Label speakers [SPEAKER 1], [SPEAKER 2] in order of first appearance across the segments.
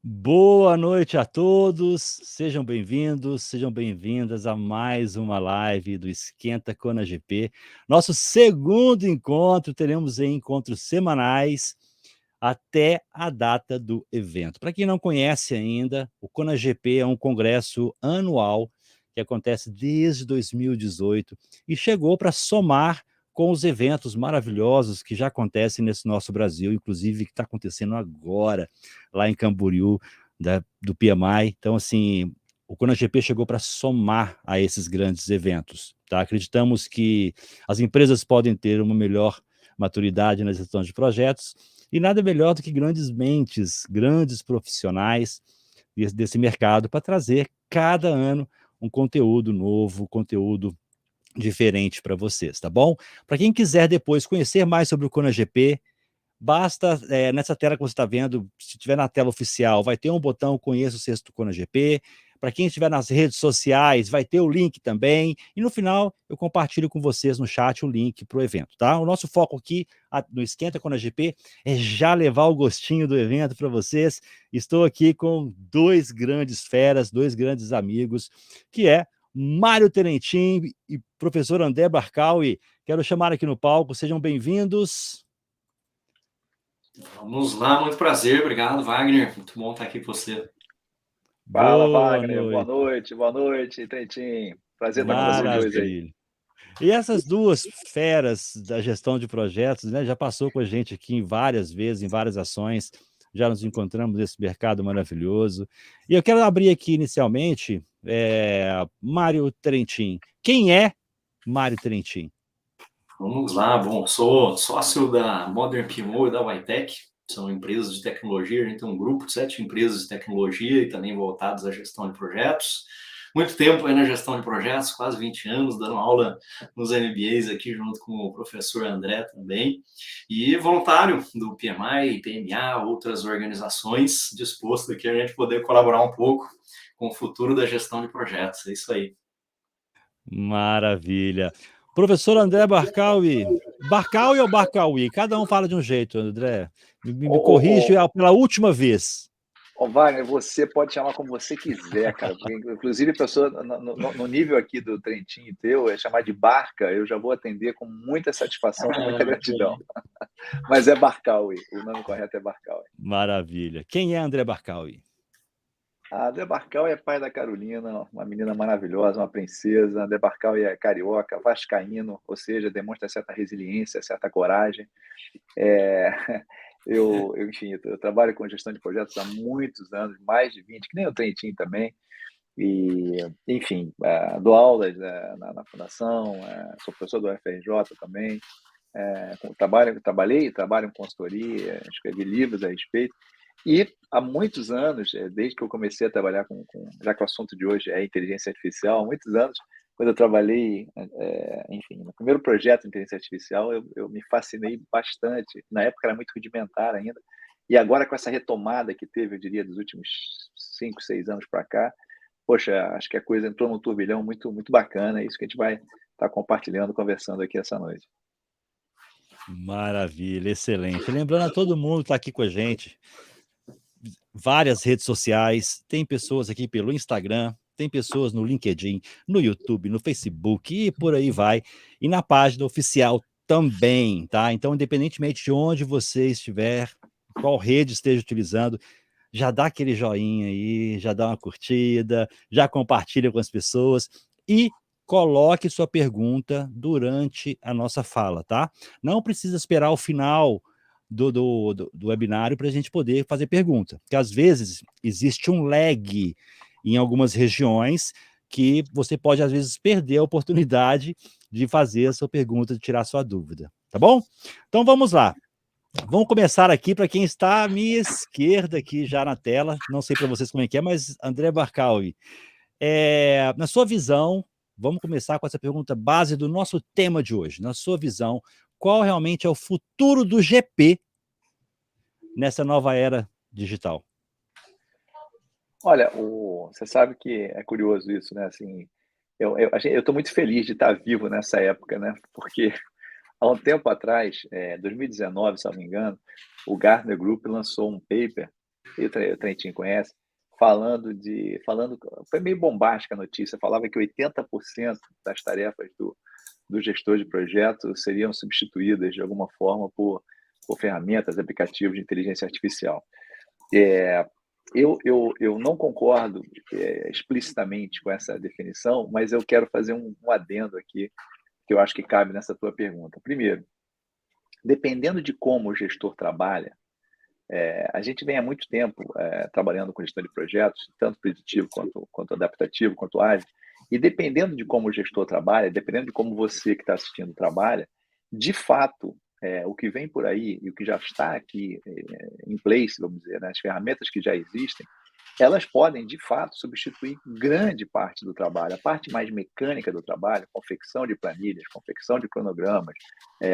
[SPEAKER 1] Boa noite a todos, sejam bem-vindos, sejam bem-vindas a mais uma live do Esquenta Kona GP. Nosso segundo encontro, teremos aí encontros semanais até a data do evento. Para quem não conhece ainda, o Kona GP é um congresso anual que acontece desde 2018 e chegou para somar com os eventos maravilhosos que já acontecem nesse nosso Brasil, inclusive que está acontecendo agora, lá em Camboriú, do PMI. Então, assim, o Kona GP chegou para somar a esses grandes eventos. Tá? Acreditamos que as empresas podem ter uma melhor maturidade na gestão de projetos, e nada melhor do que grandes mentes, grandes profissionais desse mercado para trazer cada ano um conteúdo novo, conteúdo diferente para vocês, tá bom? Para quem quiser depois conhecer mais sobre o Kona GP, basta, nessa tela que você está vendo, se tiver na tela oficial, vai ter um botão Conheça o Sexto Kona GP. Para quem estiver nas redes sociais, vai ter o link também. E no final, eu compartilho com vocês no chat o link para o evento, tá? O nosso foco aqui no Esquenta Kona GP é já levar o gostinho do evento para vocês. Estou aqui com dois grandes feras, dois grandes amigos, que é Mário Terentin e professor André Barcaui. Quero chamar aqui no palco, sejam bem-vindos.
[SPEAKER 2] Vamos lá, muito prazer, obrigado, Wagner. Muito bom estar aqui com você.
[SPEAKER 3] Fala,
[SPEAKER 1] Boa
[SPEAKER 3] Wagner.
[SPEAKER 1] noite.
[SPEAKER 3] Boa noite, Trentin. Prazer estar com vocês dois aí.
[SPEAKER 1] Maravilha. E essas duas feras da gestão de projetos, né, já passou com a gente aqui em várias vezes, em várias ações, já nos encontramos nesse mercado maravilhoso. E eu quero abrir aqui inicialmente, Mário Terentin. Quem é Mário Terentin?
[SPEAKER 2] Vamos lá, bom, sou sócio da Modern PMO e da Ytech, são empresas de tecnologia, a gente tem um grupo de 7 empresas de tecnologia e também voltados à gestão de projetos. Muito tempo aí na gestão de projetos, quase 20 anos, dando aula nos MBAs aqui junto com o professor André também. E voluntário do PMI, PMA, outras organizações, disposto aqui a gente poder colaborar um pouco com o futuro da gestão de projetos. É isso aí.
[SPEAKER 1] Maravilha. Professor André Barcaui. Barcaui ou Barcaui? Cada um fala de um jeito, André. Me corrige pela última vez.
[SPEAKER 3] Ô, Wagner, você pode chamar como você quiser, cara. Porque, inclusive, a pessoa no nível aqui do Trentin teu, é chamar de Barca, eu já vou atender com muita satisfação, com muita gratidão. Mas é Barcaui, o nome correto é Barcaui.
[SPEAKER 1] Maravilha. Quem é André Barcaui?
[SPEAKER 3] André Barcaui é pai da Carolina, uma menina maravilhosa, uma princesa. André Barcaui é carioca, vascaíno, ou seja, demonstra certa resiliência, certa coragem. Enfim, eu trabalho com gestão de projetos há muitos anos, mais de 20, que nem o Trentin também. E, enfim, dou aulas na fundação, sou professor do UFRJ também. Trabalho em consultoria, escrevi livros a respeito. E há muitos anos, desde que eu comecei a trabalhar já que o assunto de hoje é inteligência artificial, há muitos anos, quando eu trabalhei, enfim, no primeiro projeto de inteligência artificial, eu me fascinei bastante. Na época era muito rudimentar ainda. E agora, com essa retomada que teve, eu diria, dos últimos 5, 6 anos para cá, poxa, acho que a coisa entrou num turbilhão muito, muito bacana. É isso que a gente vai estar compartilhando, conversando aqui essa noite.
[SPEAKER 1] Maravilha, excelente. Lembrando a todo mundo que está aqui com a gente, várias redes sociais, tem pessoas aqui pelo Instagram, tem pessoas no LinkedIn, no YouTube, no Facebook e por aí vai. E na página oficial também, tá? Então, independentemente de onde você estiver, qual rede esteja utilizando, já dá aquele joinha aí, já dá uma curtida, já compartilha com as pessoas e coloque sua pergunta durante a nossa fala, tá? Não precisa esperar o final do webinário para a gente poder fazer pergunta, porque às vezes existe um lag em algumas regiões que você pode, às vezes, perder a oportunidade de fazer a sua pergunta, de tirar a sua dúvida, tá bom? Então vamos lá. Vamos começar aqui para quem está à minha esquerda aqui já na tela, não sei para vocês como é que é, mas André Barcaui, na sua visão, vamos começar com essa pergunta base do nosso tema de hoje. Na sua visão, qual realmente é o futuro do GP nessa nova era digital?
[SPEAKER 3] Olha, você sabe que é curioso isso, né? Assim, eu estou muito feliz de estar vivo nessa época, né? Porque há um tempo atrás, 2019, se não me engano, o Gartner Group lançou um paper e o Trentin conhece, falando, foi meio bombástica a notícia, falava que 80% das tarefas do gestor de projeto seriam substituídas de alguma forma por ferramentas, aplicativos de inteligência artificial. Eu não concordo explicitamente com essa definição, mas eu quero fazer um adendo aqui, que eu acho que cabe nessa tua pergunta. Primeiro, dependendo de como o gestor trabalha, a gente vem há muito tempo trabalhando com gestão de projetos, tanto preditivo quanto adaptativo, quanto ágil, e dependendo de como o gestor trabalha, dependendo de como você que está assistindo trabalha, de fato, o que vem por aí e o que já está aqui em place, vamos dizer, né, as ferramentas que já existem, elas podem, de fato, substituir grande parte do trabalho. A parte mais mecânica do trabalho, confecção de planilhas, confecção de cronogramas,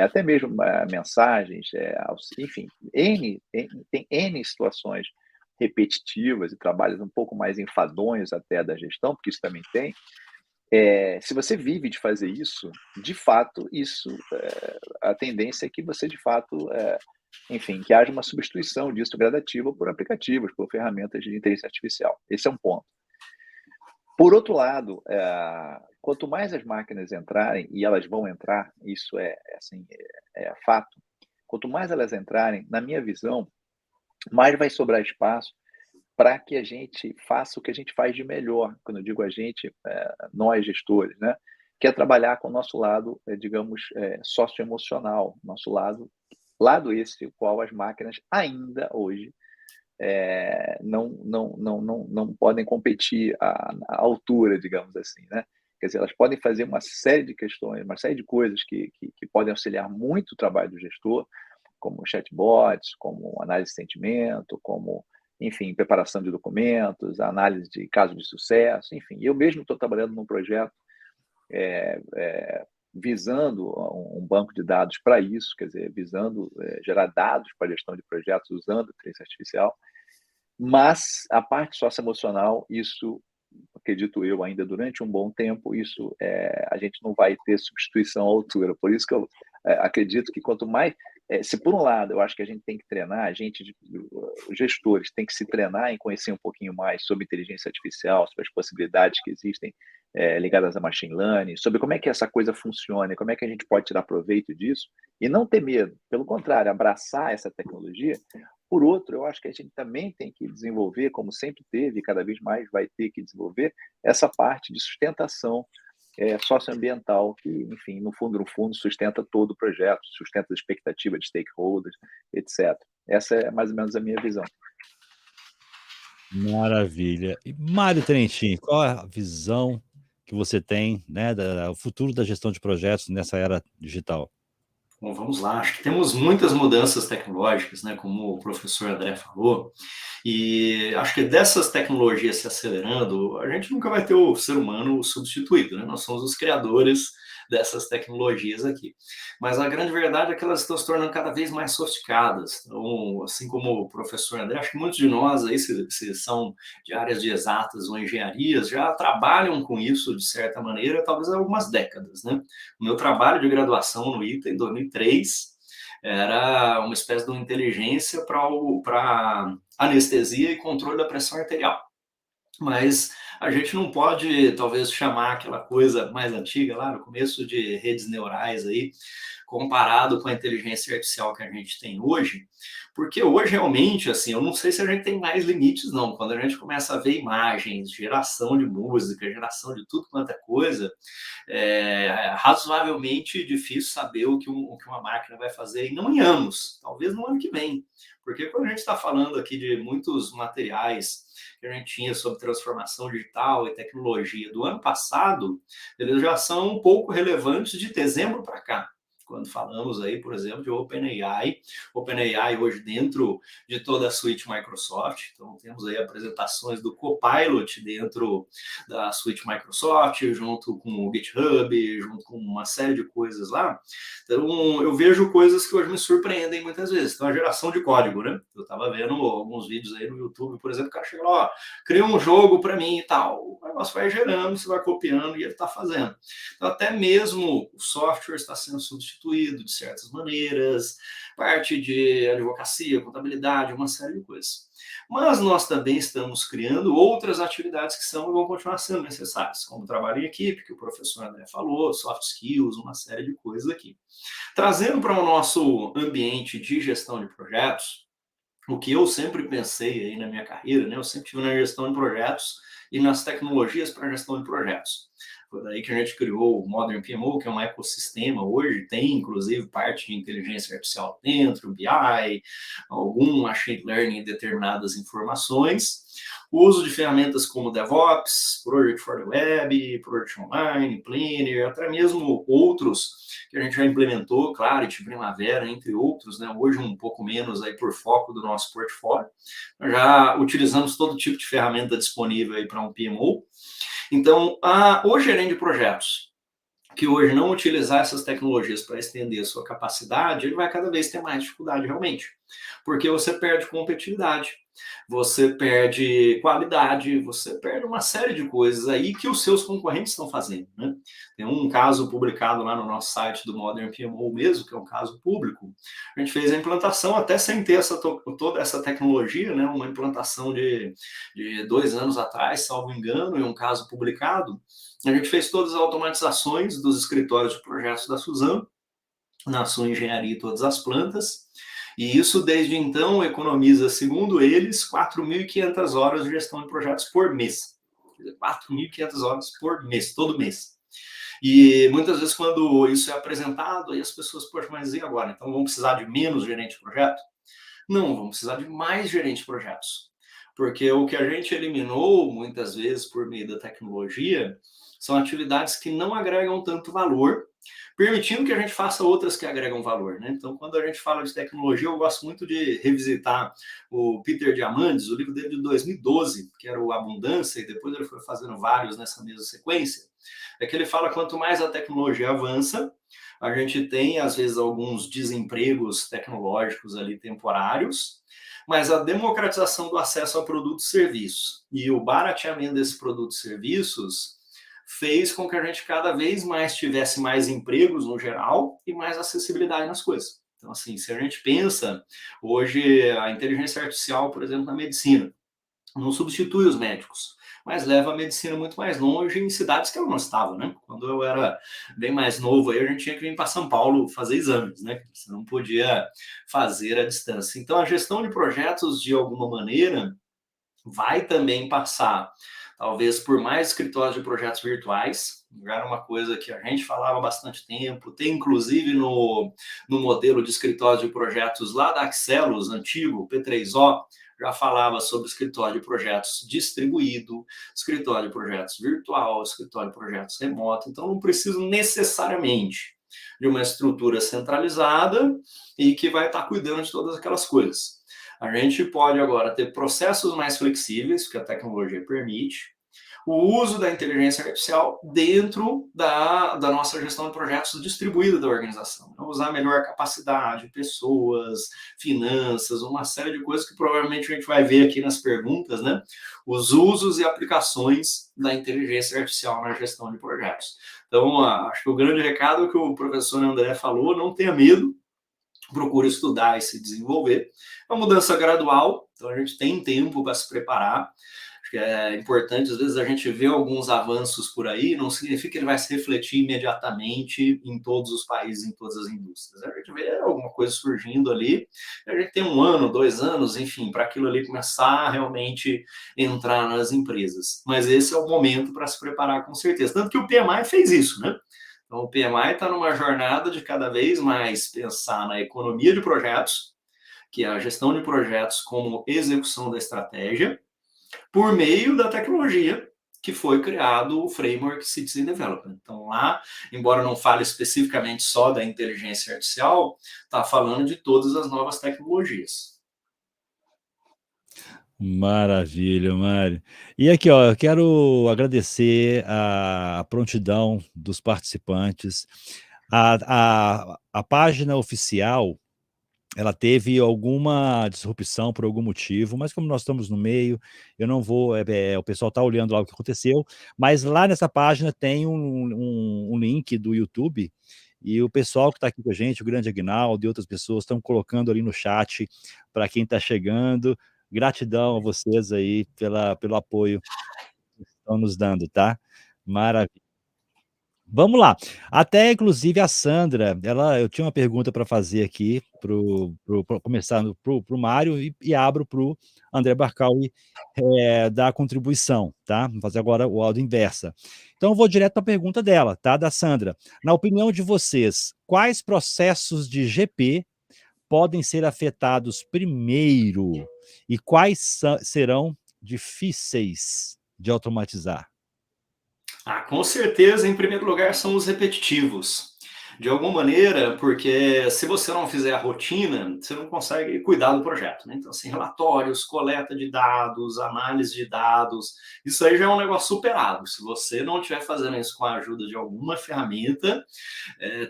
[SPEAKER 3] até mesmo mensagens, enfim, tem N situações repetitivas e trabalhos um pouco mais enfadonhos até da gestão, porque isso também tem. Se você vive de fazer isso, de fato, a tendência é que você, de fato, enfim, que haja uma substituição disso gradativa por aplicativos, por ferramentas de inteligência artificial. Esse é um ponto. Por outro lado, quanto mais as máquinas entrarem, e elas vão entrar, isso assim, é fato, quanto mais elas entrarem, na minha visão, mais vai sobrar espaço para que a gente faça o que a gente faz de melhor. Quando eu digo a gente, nós gestores, né? Que é trabalhar com o nosso lado, digamos, socioemocional, nosso lado esse, o qual as máquinas ainda hoje não podem competir à altura, digamos assim, né? Quer dizer, elas podem fazer uma série de questões, uma série de coisas que podem auxiliar muito o trabalho do gestor, como chatbots, como análise de sentimento, como, enfim, preparação de documentos, análise de casos de sucesso, enfim. Eu mesmo estou trabalhando num projeto visando um banco de dados para isso, quer dizer, visando gerar dados para gestão de projetos usando inteligência artificial, mas a parte socioemocional, isso, acredito eu, ainda durante um bom tempo, isso a gente não vai ter substituição à altura. Por isso que eu acredito que quanto mais... se por um lado eu acho que a gente tem que treinar, os gestores têm que se treinar em conhecer um pouquinho mais sobre inteligência artificial, sobre as possibilidades que existem ligadas a machine learning, sobre como é que essa coisa funciona, como é que a gente pode tirar proveito disso, e não ter medo, pelo contrário, abraçar essa tecnologia. Por outro, eu acho que a gente também tem que desenvolver, como sempre teve e cada vez mais vai ter que desenvolver, essa parte de sustentação socioambiental que, enfim, no fundo, sustenta todo o projeto, sustenta a expectativa de stakeholders, etc. Essa é mais ou menos a minha visão.
[SPEAKER 1] Maravilha. E Mário Trentin, qual é a visão que você tem, né, do futuro da gestão de projetos nessa era digital?
[SPEAKER 2] Bom, vamos lá. Acho que temos muitas mudanças tecnológicas, né, como o professor André falou, e acho que dessas tecnologias se acelerando, a gente nunca vai ter o ser humano substituído, né? Nós somos os criadores dessas tecnologias aqui. Mas a grande verdade é que elas estão se tornando cada vez mais sofisticadas. Então, assim como o professor André, acho que muitos de nós aí, se são de áreas de exatas ou engenharias, já trabalham com isso de certa maneira, talvez há algumas décadas, né? O meu trabalho de graduação no ITA, em 2003, era uma espécie de uma inteligência para anestesia e controle da pressão arterial. Mas a gente não pode, talvez, chamar aquela coisa mais antiga, lá no começo de redes neurais aí, comparado com a inteligência artificial que a gente tem hoje, porque hoje realmente, assim, eu não sei se a gente tem mais limites, não. Quando a gente começa a ver imagens, geração de música, geração de tudo quanto é coisa, é razoavelmente difícil saber o que uma máquina vai fazer, e não em anos, talvez no ano que vem. Porque quando a gente está falando aqui de muitos materiais que a gente tinha sobre transformação digital e tecnologia do ano passado, eles já são um pouco relevantes de dezembro para cá. Quando falamos aí, por exemplo, de OpenAI hoje dentro de toda a suíte Microsoft, então temos aí apresentações do Copilot dentro da suíte Microsoft, junto com o GitHub, junto com uma série de coisas lá. Então, eu vejo coisas que hoje me surpreendem muitas vezes. Então, a geração de código, né? Eu estava vendo alguns vídeos aí no YouTube, por exemplo, o cara chega lá, ó, cria um jogo para mim e tal. O negócio vai gerando, você vai copiando e ele está fazendo. Então, até mesmo o software está sendo substituído. substituído de certas maneiras, parte de advocacia, contabilidade, uma série de coisas. Mas nós também estamos criando outras atividades que são e vão continuar sendo necessárias, como trabalho em equipe, que o professor André falou, soft skills, uma série de coisas aqui. Trazendo para o nosso ambiente de gestão de projetos, o que eu sempre pensei aí na minha carreira, né? Eu sempre tive na gestão de projetos e nas tecnologias para gestão de projetos. Foi daí que a gente criou o Modern PMO, que é um ecossistema hoje, tem inclusive parte de inteligência artificial dentro, BI, algum machine learning em determinadas informações, o uso de ferramentas como DevOps, Project for the Web, Project Online, Planner, até mesmo outros que a gente já implementou, Clarity, Primavera, entre outros, né? Hoje um pouco menos aí por foco do nosso portfólio. Já utilizamos todo tipo de ferramenta disponível aí para um PMO. Então, o gerente de projetos, que hoje não utilizar essas tecnologias para estender a sua capacidade, ele vai cada vez ter mais dificuldade realmente, porque você perde competitividade, você perde qualidade, você perde uma série de coisas aí que os seus concorrentes estão fazendo, né? Tem um caso publicado lá no nosso site do Modern PMO mesmo, que é um caso público. A gente fez a implantação até sem ter toda essa tecnologia, né? Uma implantação de 2 anos atrás, salvo engano, em um caso publicado. A gente fez todas as automatizações dos escritórios de projetos da Suzano, na sua engenharia e todas as plantas, e isso desde então economiza, segundo eles, 4.500 horas de gestão de projetos por mês. 4.500 horas por mês, todo mês. E muitas vezes quando isso é apresentado, aí as pessoas, poxa, mas e agora? Então vamos precisar de menos gerente de projeto? Não, vamos precisar de mais gerente de projetos. Porque o que a gente eliminou, muitas vezes, por meio da tecnologia, são atividades que não agregam tanto valor, permitindo que a gente faça outras que agregam valor, né? Então, quando a gente fala de tecnologia, eu gosto muito de revisitar o Peter Diamandis, o livro dele de 2012, que era o Abundância, e depois ele foi fazendo vários nessa mesma sequência, é que ele fala que quanto mais a tecnologia avança, a gente tem, às vezes, alguns desempregos tecnológicos ali temporários, mas a democratização do acesso a produtos e serviços e o barateamento desses produtos e serviços fez com que a gente cada vez mais tivesse mais empregos no geral e mais acessibilidade nas coisas. Então, assim, se a gente pensa, hoje a inteligência artificial, por exemplo, na medicina, não substitui os médicos, mas leva a medicina muito mais longe em cidades que eu não estava, né? Quando eu era bem mais novo, aí a gente tinha que vir para São Paulo fazer exames, né? Você não podia fazer à distância. Então, a gestão de projetos, de alguma maneira, vai também passar, talvez, por mais escritórios de projetos virtuais. Era uma coisa que a gente falava há bastante tempo. Tem, inclusive, no modelo de escritórios de projetos lá da Axelos, antigo, P3O, já falava sobre escritório de projetos distribuído, escritório de projetos virtual, escritório de projetos remoto. Então, não preciso necessariamente de uma estrutura centralizada e que vai estar cuidando de todas aquelas coisas. A gente pode agora ter processos mais flexíveis, que a tecnologia permite, o uso da inteligência artificial dentro da nossa gestão de projetos distribuída da organização. Então, usar melhor capacidade, pessoas, finanças, uma série de coisas que provavelmente a gente vai ver aqui nas perguntas, né? Os usos e aplicações da inteligência artificial na gestão de projetos. Então, acho que o grande recado que o professor André falou, não tenha medo, procure estudar e se desenvolver. É uma mudança gradual, então a gente tem tempo para se preparar. Acho que é importante, às vezes, a gente vê alguns avanços por aí, não significa que ele vai se refletir imediatamente em todos os países, em todas as indústrias. A gente vê alguma coisa surgindo ali, a gente tem 1 ano, 2 anos, enfim, para aquilo ali começar a realmente entrar nas empresas. Mas esse é o momento para se preparar, com certeza. Tanto que o PMI fez isso, né? Então, o PMI está numa jornada de cada vez mais pensar na economia de projetos, que é a gestão de projetos como execução da estratégia, por meio da tecnologia, que foi criado o Framework Citizen Development. Então, lá, embora não fale especificamente só da inteligência artificial, está falando de todas as novas tecnologias.
[SPEAKER 1] Maravilha, Mário. E aqui, ó, eu quero agradecer a prontidão dos participantes. A página oficial, ela teve alguma disrupção por algum motivo, mas como nós estamos no meio, eu não vou. O pessoal está olhando lá o que aconteceu, mas lá nessa página tem um link do YouTube E o pessoal que está aqui com a gente, o grande Aguinaldo e outras pessoas, estão colocando ali no chat para quem está chegando. Gratidão a vocês aí pelo apoio que estão nos dando, tá? Maravilha. Vamos lá. Até inclusive a Sandra, eu tinha uma pergunta para fazer aqui para começar pro Mário e abro para o André Barcaui dar a contribuição, tá? Vou fazer agora o áudio inversa. Então eu vou direto para a pergunta dela, tá? Da Sandra. Na opinião de vocês, quais processos de GP podem ser afetados primeiro e quais serão difíceis de automatizar?
[SPEAKER 2] Com certeza, em primeiro lugar, são os repetitivos. De alguma maneira, porque se você não fizer a rotina, você não consegue cuidar do projeto, né? Então, assim, relatórios, coleta de dados, análise de dados, isso aí já é um negócio superado. Se você não estiver fazendo isso com a ajuda de alguma ferramenta,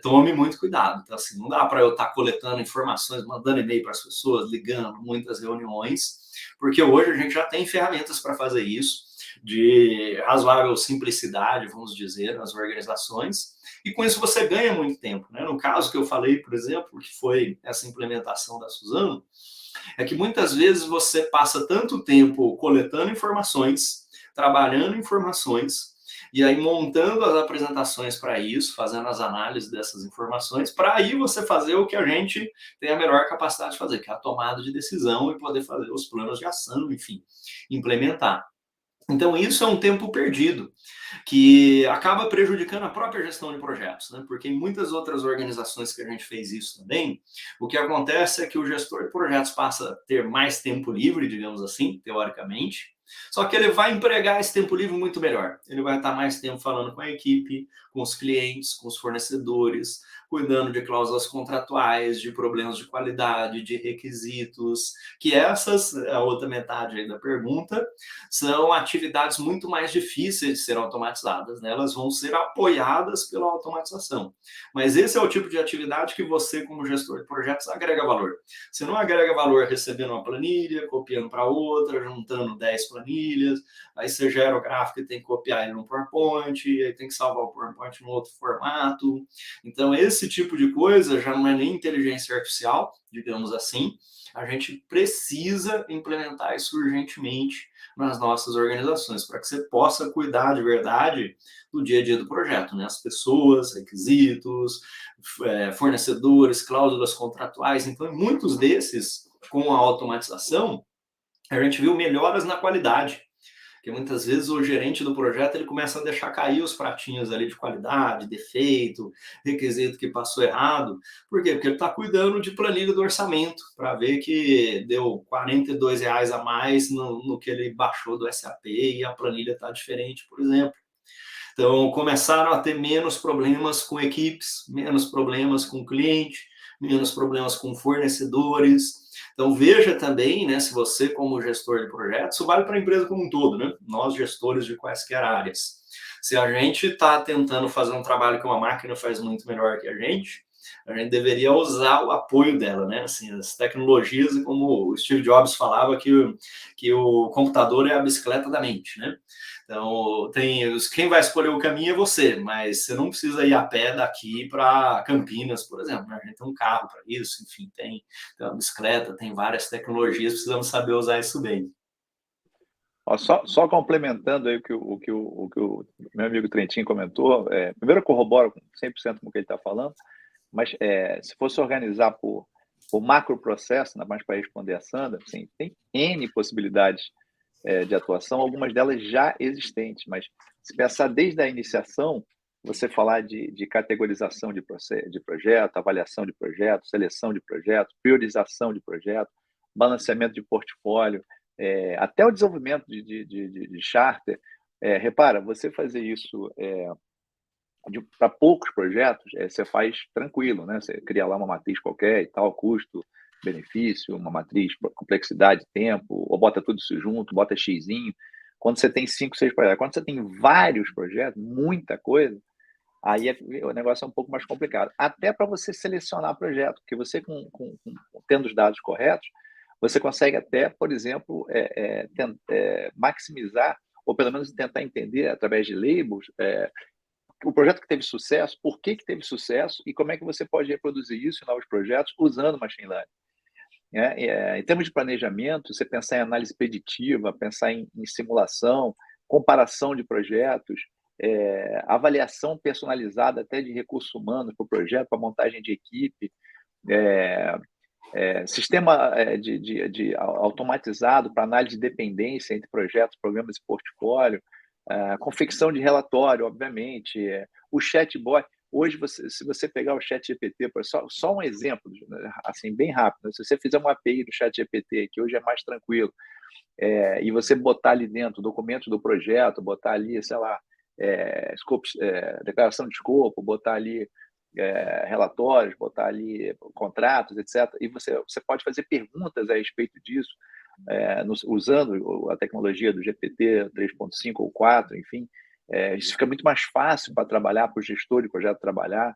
[SPEAKER 2] tome muito cuidado. Então, assim, não dá para eu estar coletando informações, mandando e-mail para as pessoas, ligando, muitas reuniões, porque hoje a gente já tem ferramentas para fazer isso, de razoável simplicidade, vamos dizer, nas organizações, e com isso você ganha muito tempo, né? No caso que eu falei, por exemplo, que foi essa implementação da Suzano, é que muitas vezes você passa tanto tempo coletando informações, trabalhando informações, e aí montando as apresentações para isso, fazendo as análises dessas informações, para aí você fazer o que a gente tem a melhor capacidade de fazer, que é a tomada de decisão e poder fazer os planos de ação, enfim, implementar. Então, isso é um tempo perdido, que acaba prejudicando a própria gestão de projetos, né? Porque em muitas outras organizações que a gente fez isso também, o que acontece é que o gestor de projetos passa a ter mais tempo livre, digamos assim, teoricamente, só que ele vai empregar esse tempo livre muito melhor. Ele vai estar mais tempo falando com a equipe, com os clientes, com os fornecedores, cuidando de cláusulas contratuais, de problemas de qualidade, de requisitos, que essas, a outra metade aí da pergunta, são atividades muito mais difíceis de ser automatizadas, né? Elas vão ser apoiadas pela automatização. Mas esse é o tipo de atividade que você, como gestor de projetos, agrega valor. Você não agrega valor recebendo uma planilha, copiando para outra, juntando 10 planilhas, aí você gera o gráfico e tem que copiar ele no PowerPoint, aí tem que salvar o PowerPoint em outro formato. Então, esse tipo de coisa já não é nem inteligência artificial, digamos assim. A gente precisa implementar isso urgentemente nas nossas organizações, para que você possa cuidar de verdade do dia a dia do projeto, né? As pessoas, requisitos, fornecedores, cláusulas contratuais. Então, muitos desses, com a automatização, a gente viu melhoras na qualidade. Porque muitas vezes o gerente do projeto ele começa a deixar cair os pratinhos ali de qualidade, defeito, requisito que passou errado. Por quê? Porque ele está cuidando de planilha do orçamento, para ver que deu R$ 42 a mais no que ele baixou do SAP e a planilha está diferente, por exemplo. Então, começaram a ter menos problemas com equipes, menos problemas com cliente, menos problemas com fornecedores. Então, veja também, né, se você, como gestor de projetos, isso vale para a empresa como um todo, né? Nós, gestores de quaisquer áreas. Se a gente está tentando fazer um trabalho que uma máquina faz muito melhor que a gente deveria usar o apoio dela, né? Assim, as tecnologias, como o Steve Jobs falava, que o computador é a bicicleta da mente, né? Então, quem vai escolher o caminho é você, mas você não precisa ir a pé daqui para Campinas, por exemplo, né? A gente tem um carro para isso, enfim, tem uma bicicleta, tem várias tecnologias, precisamos saber usar isso bem.
[SPEAKER 3] Ó, só complementando aí o que o meu amigo Trentin comentou, primeiro eu corroboro 100% com o que ele está falando, mas se fosse organizar por macroprocesso, mais para responder a Sandra, assim, tem N possibilidades de atuação, algumas delas já existentes, mas se pensar desde a iniciação, você falar de categorização de projeto, avaliação de projeto, seleção de projeto, priorização de projeto, balanceamento de portfólio, até o desenvolvimento de charter. Repara, você fazer isso para poucos projetos, você faz tranquilo, né? Você cria lá uma matriz qualquer e tal, custo, benefício, uma matriz, complexidade, tempo, ou bota tudo isso junto, bota xizinho. Quando você tem 5, 6 projetos, quando você tem vários projetos, muita coisa, aí o negócio é um pouco mais complicado. Até para você selecionar projeto, porque você, tendo os dados corretos, você consegue até, por exemplo, maximizar, ou pelo menos tentar entender, através de labels, o projeto que teve sucesso, por que teve sucesso e como é que você pode reproduzir isso em novos projetos usando machine learning. Em termos de planejamento, você pensar em análise preditiva, pensar em simulação, comparação de projetos, avaliação personalizada até de recursos humanos para o projeto, para montagem de equipe, sistema de automatizado para análise de dependência entre projetos, programas e portfólio, confecção de relatório, obviamente, o chatbot. Hoje, se você pegar o ChatGPT, só um exemplo, assim, bem rápido, né? Se você fizer uma API do ChatGPT, que hoje é mais tranquilo, e você botar ali dentro documentos do projeto, botar ali, sei lá, declaração de escopo, botar ali relatórios, botar ali contratos, etc. E você pode fazer perguntas a respeito disso, usando a tecnologia do GPT 3.5 ou 4, enfim. Isso fica muito mais fácil para trabalhar, para o gestor de projeto trabalhar,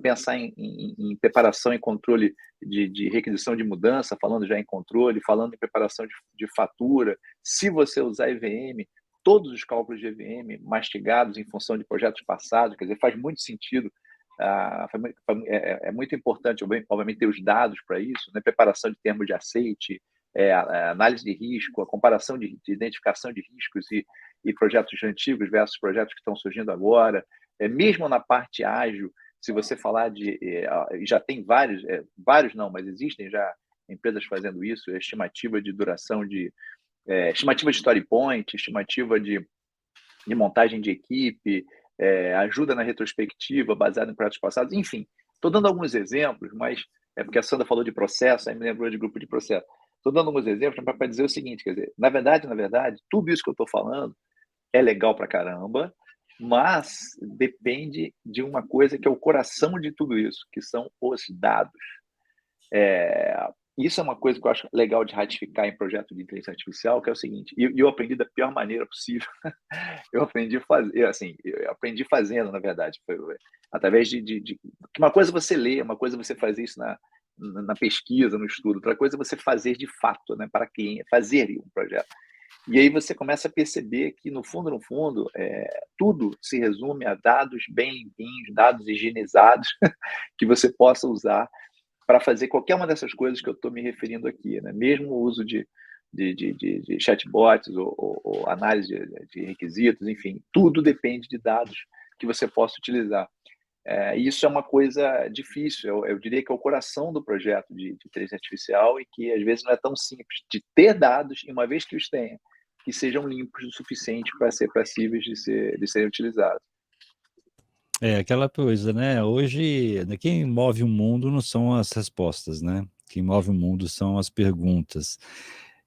[SPEAKER 3] pensar em preparação e controle de requisição de mudança, falando já em controle, falando em preparação de fatura. Se você usar EVM, todos os cálculos de EVM mastigados em função de projetos passados, quer dizer, faz muito sentido. É muito importante, obviamente, ter os dados para isso, né? Preparação de termos de aceite, a análise de risco, a comparação de identificação de riscos e projetos antigos versus projetos que estão surgindo agora. Mesmo na parte ágil, se você falar já tem vários não, mas existem já empresas fazendo isso, estimativa de duração estimativa de story point, estimativa de montagem de equipe, ajuda na retrospectiva baseada em projetos passados, enfim. Estou dando alguns exemplos, mas é porque a Sandra falou de processo, aí me lembrou de grupo de processo. Estou dando alguns exemplos para dizer o seguinte, quer dizer, na verdade, tudo isso que eu estou falando é legal para caramba, mas depende de uma coisa que é o coração de tudo isso, que são os dados. Isso é uma coisa que eu acho legal de ratificar em projeto de inteligência artificial, que é o seguinte, e eu aprendi da pior maneira possível. Eu aprendi fazendo, na verdade, através de uma coisa você lê, uma coisa você fazer isso na pesquisa, no estudo, outra coisa você fazer de fato, né, para cliente, fazer um projeto. E aí você começa a perceber que, no fundo, tudo se resume a dados bem limpinhos, dados higienizados, que você possa usar para fazer qualquer uma dessas coisas que eu estou me referindo aqui, né? Mesmo o uso de chatbots ou análise de requisitos, enfim, tudo depende de dados que você possa utilizar. Isso é uma coisa difícil, eu diria que é o coração do projeto de inteligência artificial e que às vezes não é tão simples de ter dados e, uma vez que os tenha, que sejam limpos o suficiente para ser passíveis de serem utilizados.
[SPEAKER 1] Aquela coisa, né? Hoje, quem move o mundo não são as respostas, né? Quem move o mundo são as perguntas.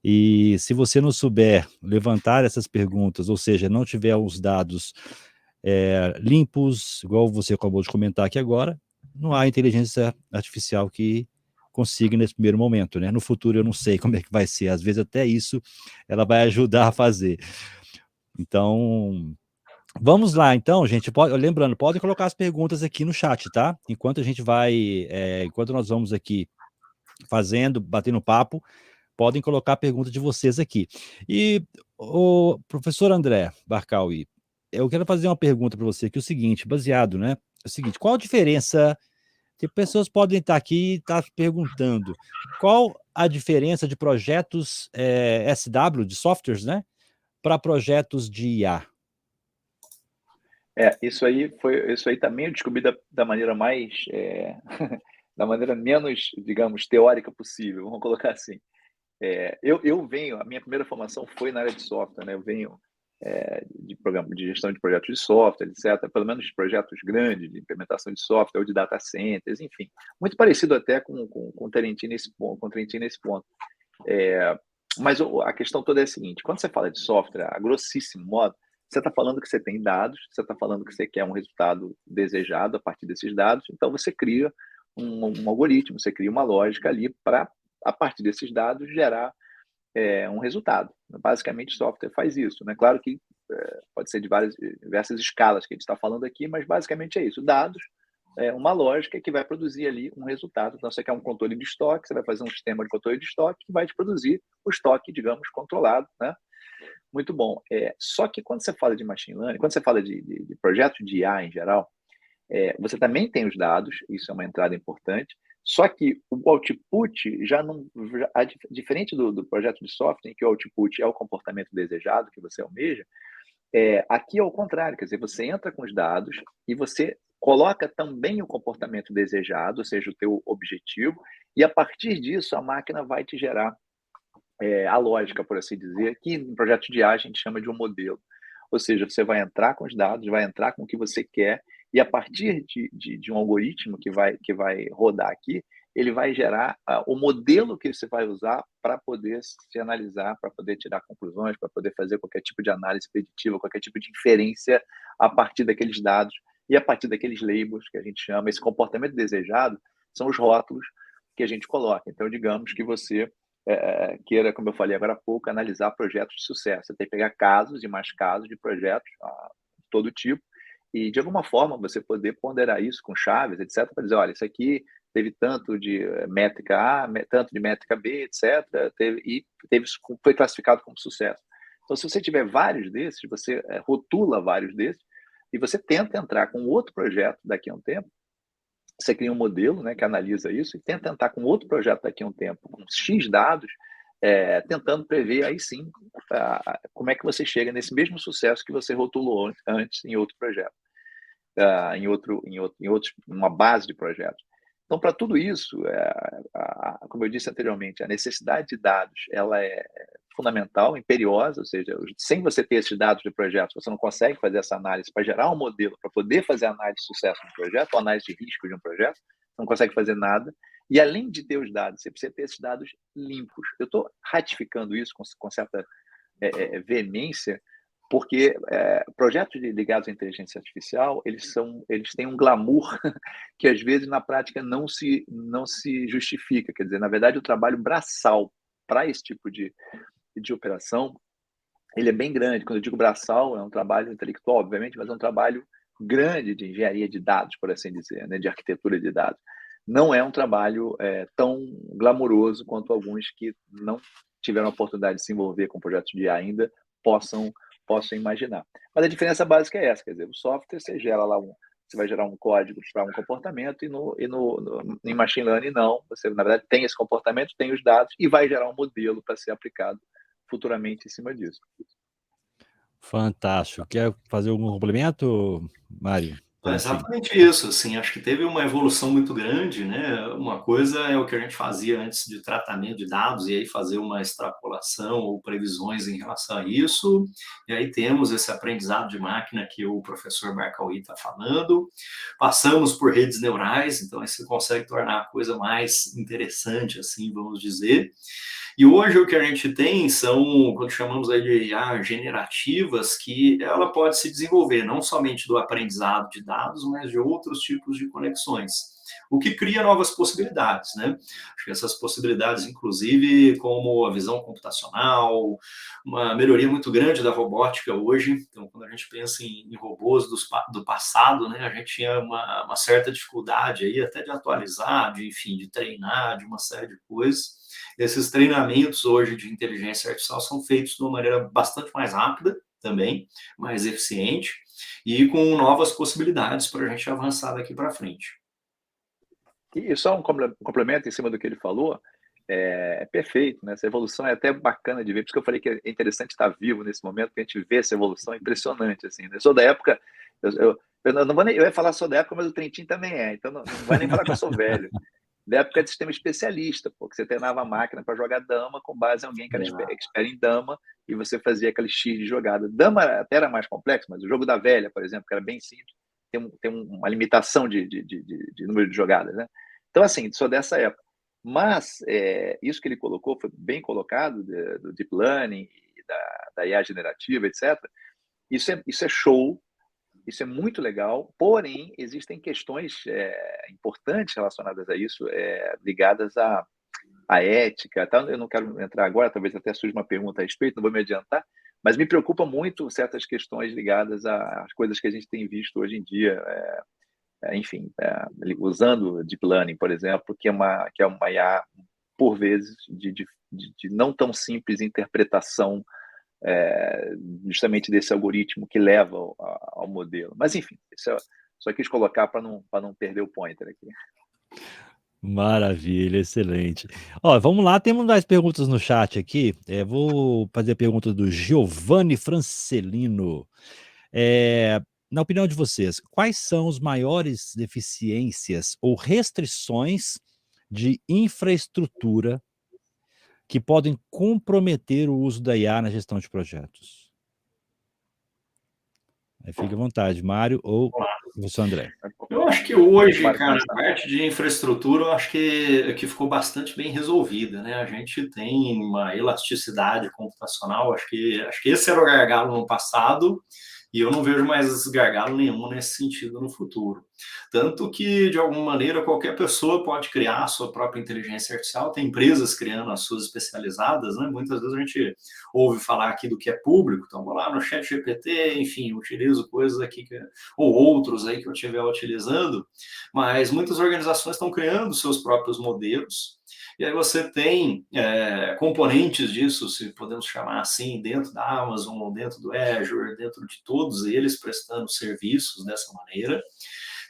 [SPEAKER 1] E se você não souber levantar essas perguntas, ou seja, não tiver os dados limpos, igual você acabou de comentar aqui agora, não há inteligência artificial que consiga nesse primeiro momento, né? No futuro eu não sei como é que vai ser, às vezes até isso ela vai ajudar a fazer. Então, vamos lá, então, gente. Lembrando, podem colocar as perguntas aqui no chat, tá? Enquanto nós vamos aqui batendo papo, podem colocar a pergunta de vocês aqui. E o professor André Barcaui, eu quero fazer uma pergunta para você aqui, o seguinte, baseado, né? É o seguinte, qual a diferença? Que pessoas podem estar aqui e estar perguntando qual a diferença de projetos SW, de softwares, né? Para projetos de IA.
[SPEAKER 3] Isso aí também eu descobri da maneira mais da maneira menos, digamos, teórica possível, vamos colocar assim. A minha primeira formação foi na área de software, né? Eu venho de gestão de projetos de software, etc. Pelo menos projetos grandes de implementação de software ou de data centers, enfim, muito parecido até com o Trentino nesse ponto. Mas a questão toda é a seguinte: quando você fala de software, a grossíssimo modo, você está falando que você tem dados, você está falando que você quer um resultado desejado a partir desses dados, então você cria um algoritmo, você cria uma lógica ali para, a partir desses dados, gerar um resultado. Basicamente, software faz isso, né? Claro que pode ser de diversas escalas que a gente está falando aqui, mas basicamente é isso. Dados uma lógica que vai produzir ali um resultado. Então, você quer um controle de estoque, você vai fazer um sistema de controle de estoque que vai te produzir o estoque, digamos, controlado, né? Muito bom. Só que quando você fala de machine learning, quando você fala de projeto de IA em geral, você também tem os dados, isso é uma entrada importante, só que o output já não. Diferente do projeto de software, em que o output é o comportamento desejado que você almeja, aqui é o contrário, quer dizer, você entra com os dados e você coloca também o comportamento desejado, ou seja, o teu objetivo, e a partir disso a máquina vai te gerar a lógica, por assim dizer, que em projeto de IA a gente chama de um modelo. Ou seja, você vai entrar com os dados, vai entrar com o que você quer, e a partir de um algoritmo que vai rodar aqui, ele vai gerar o modelo que você vai usar para poder se analisar, para poder tirar conclusões, para poder fazer qualquer tipo de análise preditiva, qualquer tipo de inferência a partir daqueles dados e a partir daqueles labels que a gente chama. Esse comportamento desejado são os rótulos que a gente coloca. Então, digamos que você queira, como eu falei agora há pouco, analisar projetos de sucesso. Você tem que pegar casos e mais casos de projetos de todo tipo e, de alguma forma, você poder ponderar isso com chaves, etc., para dizer, olha, isso aqui teve tanto de métrica A, tanto de métrica B, etc., foi classificado como sucesso. Então, se você tiver vários desses, você rotula vários desses e você tenta entrar com outro projeto daqui a um tempo. Você cria um modelo, né, que analisa isso e tenta entrar com outro projeto daqui a um tempo, com X dados, tentando prever aí sim como é que você chega nesse mesmo sucesso que você rotulou antes em outro projeto, em uma base de projetos. Então, para tudo isso, como eu disse anteriormente, a necessidade de dados ela é fundamental, imperiosa, ou seja, sem você ter esses dados de projetos, você não consegue fazer essa análise para gerar um modelo, para poder fazer a análise de sucesso de um projeto, ou análise de risco de um projeto, não consegue fazer nada. E além de ter os dados, você precisa ter esses dados limpos. Eu estou ratificando isso com certa veemência, porque projetos ligados à inteligência artificial, eles têm um glamour que às vezes na prática não se justifica. Quer dizer, na verdade, o trabalho braçal para esse tipo de operação, ele é bem grande. Quando eu digo braçal, é um trabalho intelectual, obviamente, mas é um trabalho grande de engenharia de dados, por assim dizer, né, de arquitetura de dados. Não é um trabalho tão glamouroso quanto alguns que não tiveram a oportunidade de se envolver com projetos de IA ainda possam imaginar. Mas a diferença básica é essa, quer dizer, o software você gera lá você vai gerar um código para um comportamento em machine learning não, você na verdade tem esse comportamento, tem os dados e vai gerar um modelo para ser aplicado futuramente em cima disso.
[SPEAKER 1] Fantástico. Quer fazer algum complemento, Mário?
[SPEAKER 2] É
[SPEAKER 1] Podemos seguir.
[SPEAKER 2] exatamente isso, assim, acho que teve uma evolução muito grande, né? Uma coisa é o que a gente fazia antes de tratamento de dados e aí fazer uma extrapolação ou previsões em relação a isso, e aí temos esse aprendizado de máquina que o professor Barkawi está falando, passamos por redes neurais, então aí você consegue tornar a coisa mais interessante, assim, vamos dizer. E hoje o que a gente tem são, quando chamamos aí de IA generativas, que ela pode se desenvolver não somente do aprendizado de dados, mas de outros tipos de conexões, o que cria novas possibilidades, né? Acho que essas possibilidades, inclusive, como a visão computacional, uma melhoria muito grande da robótica hoje. Então, quando a gente pensa em robôs do passado, né, a gente tinha uma certa dificuldade aí até de atualizar, enfim, de treinar, de uma série de coisas. Esses treinamentos hoje de inteligência artificial são feitos de uma maneira bastante mais rápida também, mais eficiente e com novas possibilidades para a gente avançar daqui para frente.
[SPEAKER 3] E só um complemento em cima do que ele falou, perfeito, né? Essa evolução é até bacana de ver, por isso que eu falei que é interessante estar vivo nesse momento, porque a gente vê essa evolução impressionante, assim, né? Eu sou da época, eu não vou nem, eu ia falar só da época, mas o Trentin também então não vai nem falar que eu sou velho. Da época de sistema especialista, porque você treinava a máquina para jogar dama com base em alguém que era expert em dama e você fazia aquele X de jogada. Dama até era mais complexo, mas o jogo da velha, por exemplo, que era bem simples, tem uma limitação de número de jogadas, né? Então, assim, sou dessa época. Mas isso que ele colocou foi bem colocado, do Deep Learning, da IA generativa, etc. Isso é show, isso é muito legal, porém, existem questões importantes relacionadas a isso, ligadas à ética. Tá? Eu não quero entrar agora, talvez até surja uma pergunta a respeito, não vou me adiantar, mas me preocupa muito certas questões ligadas às coisas que a gente tem visto hoje em dia, enfim, usando Deep Learning, por exemplo, que é uma IA, por vezes, de não tão simples interpretação justamente desse algoritmo que leva ao modelo. Mas, enfim, isso só quis colocar para não perder o pointer aqui.
[SPEAKER 1] Maravilha, excelente. Ó, vamos lá, temos mais perguntas no chat aqui. Vou fazer a pergunta do Giovanni Francelino. Na opinião de vocês, quais são as maiores deficiências ou restrições de infraestrutura que podem comprometer o uso da IA na gestão de projetos? Aí fica à vontade, Mário ou professor André.
[SPEAKER 2] Eu acho que hoje,
[SPEAKER 3] Mário,
[SPEAKER 2] cara,
[SPEAKER 3] começa.
[SPEAKER 2] a parte de infraestrutura, eu acho que ficou bastante bem resolvida, né? A gente tem uma elasticidade computacional, acho que esse era o gargalo no passado, e eu não vejo mais gargalo nenhum nesse sentido no futuro. Tanto que, de alguma maneira, qualquer pessoa pode criar a sua própria inteligência artificial, tem empresas criando as suas especializadas, né? Muitas vezes a gente ouve falar aqui do que é público, então vou lá no ChatGPT, enfim, utilizo coisas aqui ou outros aí que eu estiver utilizando, mas muitas organizações estão criando seus próprios modelos, e aí você tem componentes disso, se podemos chamar assim, dentro da Amazon, ou dentro do Azure, dentro de todos eles prestando serviços dessa maneira.